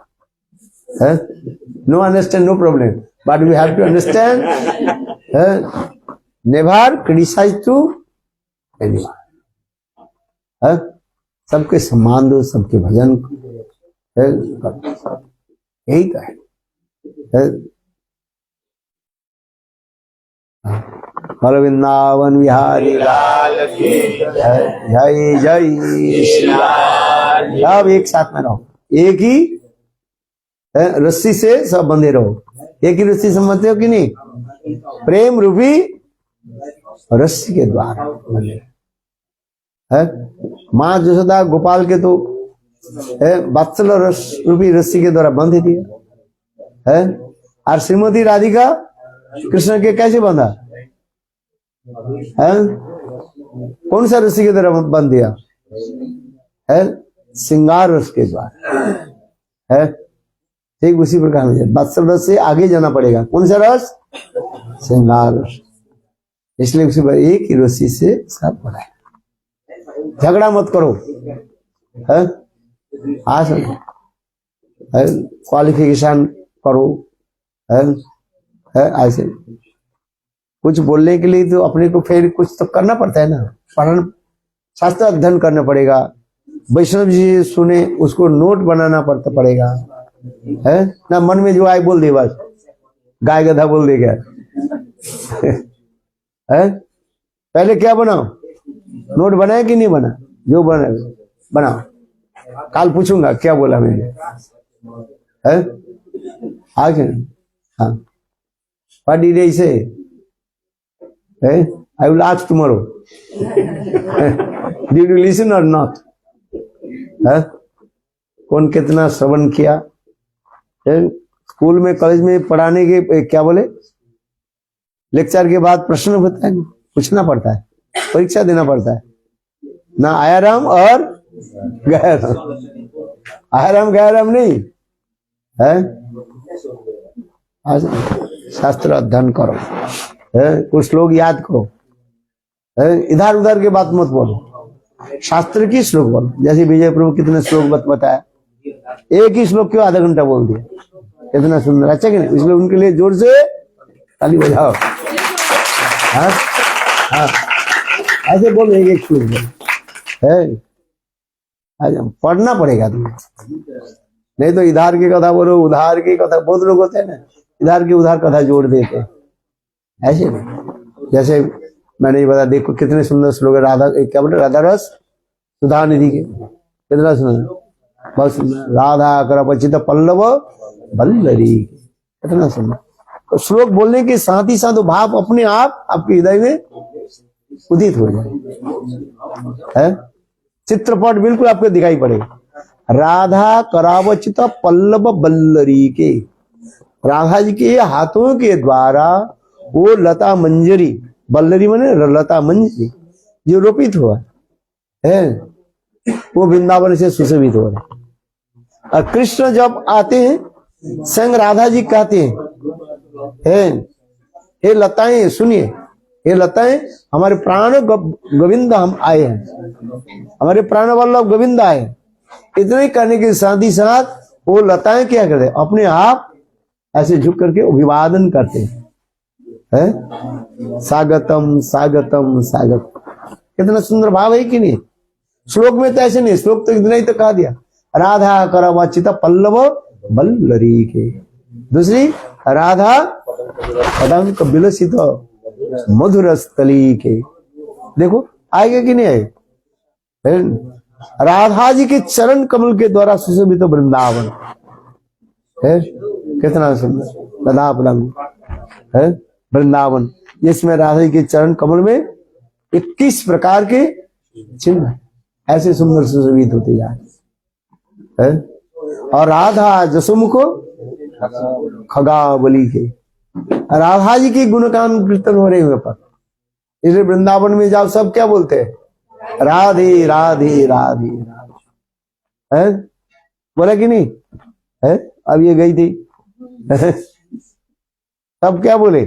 है, no understand no problem, but we have to understand है, नेवर क्रिटिसाइज टू एनीवन है, सबके सम्मान दो, सबके भजन है, यही तो है। वृंदावन बिहारी लाल की जय जय श्री राम। सब एक साथ में रहो, एक ही रस्सी से सब बंधे रहो। एक ही रस्सी से बंधते हो कि नहीं? प्रेम रूपी रस्सी के द्वारा बंधे है। माँ यशोदा गोपाल के तो वत्सल रस रूपी रस्सी के द्वारा बंध दिया है, और श्रीमती राधिका कृष्ण के कैसे बंधा है? कौन सा रस्सी की तरह बंध दिया है? श्रृंगार रस के द्वारा है। ठीक उसी प्रकार में वत्सल रस से आगे जाना पड़ेगा। कौन सा रस? श्रृंगार रस। इसलिए उसी पर एक ही रस्सी से सब बनाए। झगड़ा मत करो है, आज क्वालिफिकेशन करो है, ऐसे कुछ बोलने के लिए तो अपने को फिर कुछ तो करना पड़ता है ना, पढ़ना, शास्त्र अध्ययन करना पड़ेगा। वैष्णव जी सुने उसको नोट बनाना पड़ेगा है ना। मन में जो आए बोल दे, बस गाय गधा बोल दे क्या है। पहले क्या बनाओ? नोट बनाए कि नहीं बना? जो बना बनाओ, काल पूछूंगा क्या बोला मैंने है। आगे हाँ, व्हाट डिड आई से? I will ask tomorrow. Did you listen or not? है? कौन कितना श्रवण किया? स्कूल में कॉलेज में पढ़ाने के क्या बोले, लेक्चर के बाद प्रश्न होता है, पूछना पड़ता है, परीक्षा देना पड़ता है ना। आया राम और गया राम, आया राम गया राम नहीं है। आज शास्त्र अध्ययन करो है, कुछ लोग याद करो है, इधर उधर के बात मत बोलो, शास्त्र की श्लोक बोलो। जैसे विजय प्रभु कितने श्लोक बताया, एक ही श्लोक क्यों आधा घंटा बोल दिया, कितना सुंदर, अच्छा कि नहीं? इसलिए उनके लिए जोर से ताली बजाओ। हाँ हाँ, ऐसे बोलो, एक एक श्लोक बोलो है। आज पढ़ना पड़ेगा तुम्हें नहीं तो इधर की कथा बोलो, उधार की कथा, बहुत लोग होते हैं ना इधर की उधार कथा जोड़ देते हैं, ऐसे नहीं। जैसे मैंने ये बता, देखो कितने सुंदर श्लोक है राधा, क्या बोले, राधा रस सुधा निधि के, कितना सुंदर, बहुत सुंदर। राधा कर पचित पल्लव बल्लरी, कितना सुंदर। तो श्लोक बोलने के साथ ही साथ भाव अपने आप आपके हृदय में उदित हो जाए, है चित्रपट बिल्कुल आपको दिखाई पड़ेगा। राधा करावचित पल्लव बल्लरी के, राधा जी के हाथों के द्वारा वो लता मंजरी, बल्लरी माने लता मंजरी जो रोपित हुआ है वो वृंदावन से सुशोभित हो रहा है। और कृष्ण जब आते हैं संग राधा जी कहते हैं, हे लताएं सुनिए, हे लताएं हमारे प्राण गोविंद हम आए हैं, हमारे प्राण वल्लभ गोविंद आए। इतने ही करने के साथ ही साथ वो लताएं क्या करते, अपने आप ऐसे झुक करके अभिवादन करते हैं, स्वागतम स्वागतम स्वागत। कितना सुंदर भाव है कि नहीं। श्लोक में तो ऐसे नहीं, श्लोक तो इतना ही तो कहा दिया, राधा करवचित पल्लव बल्लरी के। दूसरी राधा पदांक विलसित मधुर स्थली के, देखो आएगा कि नहीं आए। राधा जी के चरण कमल के द्वारा सुशोभित वृंदावन है, कितना सुंदर लता पलंग है वृंदावन, जिसमें राधा जी के चरण कमल में 21 प्रकार के चिन्ह ऐसे सुंदर सुशोभित होते जा रहे हैं। और राधा जसोमुख खगावली के, राधा जी के गुणगान कीर्तन हो रहे हुए पर, इसलिए वृंदावन में जाओ सब क्या बोलते हैं, राधे राधे राधे राधे, है बोला कि नहीं है। अब ये गई थी सब क्या बोले,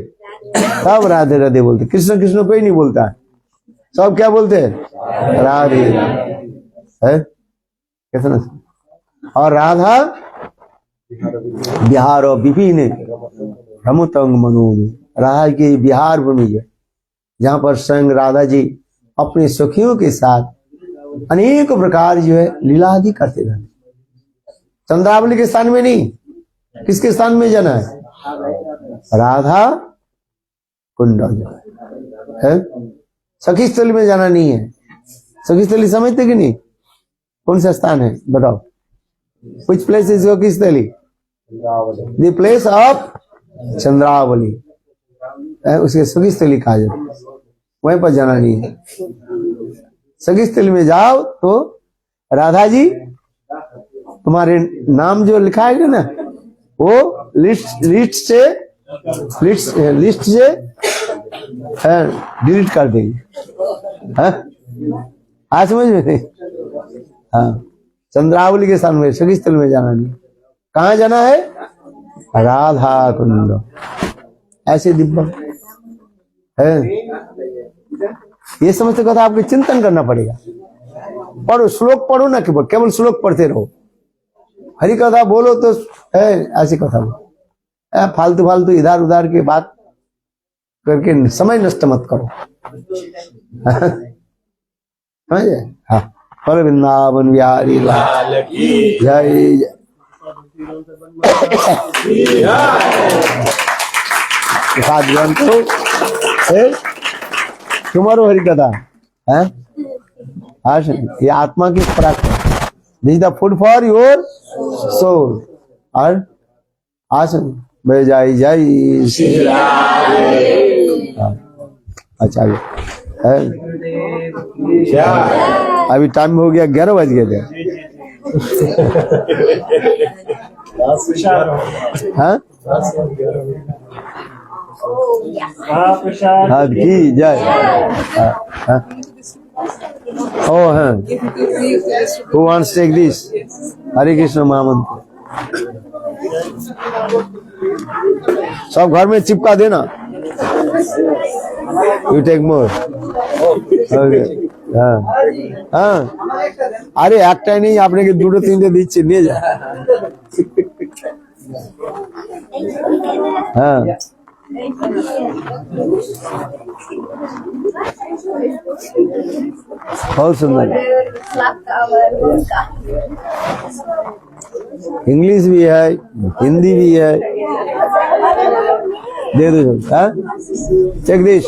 सब राधे राधे बोलते, कृष्ण कृष्ण कोई नहीं बोलता है, सब क्या बोलते हैं राधे है, कितना। और राधा बिहार और विपिन रमुतंग मनो में, राधा की बिहार भूमि है जहां पर स्वयं राधा जी अपने सखियों के साथ अनेक प्रकार जो है लीला आदि करते रहते। चंद्रावली के स्थान में नहीं, किसके स्थान में जाना है, राधा कुंड है, सखी स्थली में जाना नहीं है। सखी स्थली समझते कि नहीं, कौन सा स्थान है बताओ, which place is सखी स्थली, the place of चंद्रावली, उसके सखी स्थली कहा जाता, वहीं पर जाना नहीं है। सखी स्थली में जाओ तो राधा जी तुम्हारे नाम जो लिखा है ना वो लिस्ट से डिलीट कर देंगे, हाँ समझ में। हाँ चंद्रावली के स्थान में, सखी स्थल में जाना नहीं। कहाँ जाना है, राधा कुंड, ऐसे दिव्य है। ये समझते कथा आपको चिंतन करना पड़ेगा। पढ़ो, श्लोक पढ़ो ना, केवल श्लोक पढ़ते रहो, हरि कथा बोलो तो है, ऐसी कथा बोलो, फालतू फालतू इधर उधर की बात करके समय नष्ट मत करो। समझे, हाँ पर वृंदावन बिहारी लाल की जय जय। तुम्हारो हरि कथा है, ये आत्मा की खुराक है, this is the food for your soul. और आसन बह जाई जाई श्री राम। अच्छा अभी टाइम हो गया, 11 बज गए थे। हाँ की जय। Oh, who wants to take this? Hare Krishna महामंत्र सब घर में चिपका देना। You take more. Okay. हाँ अरे एकटाই नहीं, आपने के দুটো তিনটে দিচ্ছে, নিয়ে যা। हाँ बहुत सुंदर है। इंग्लिश भी है, हिंदी भी है। दे दो, हाँ? Check this.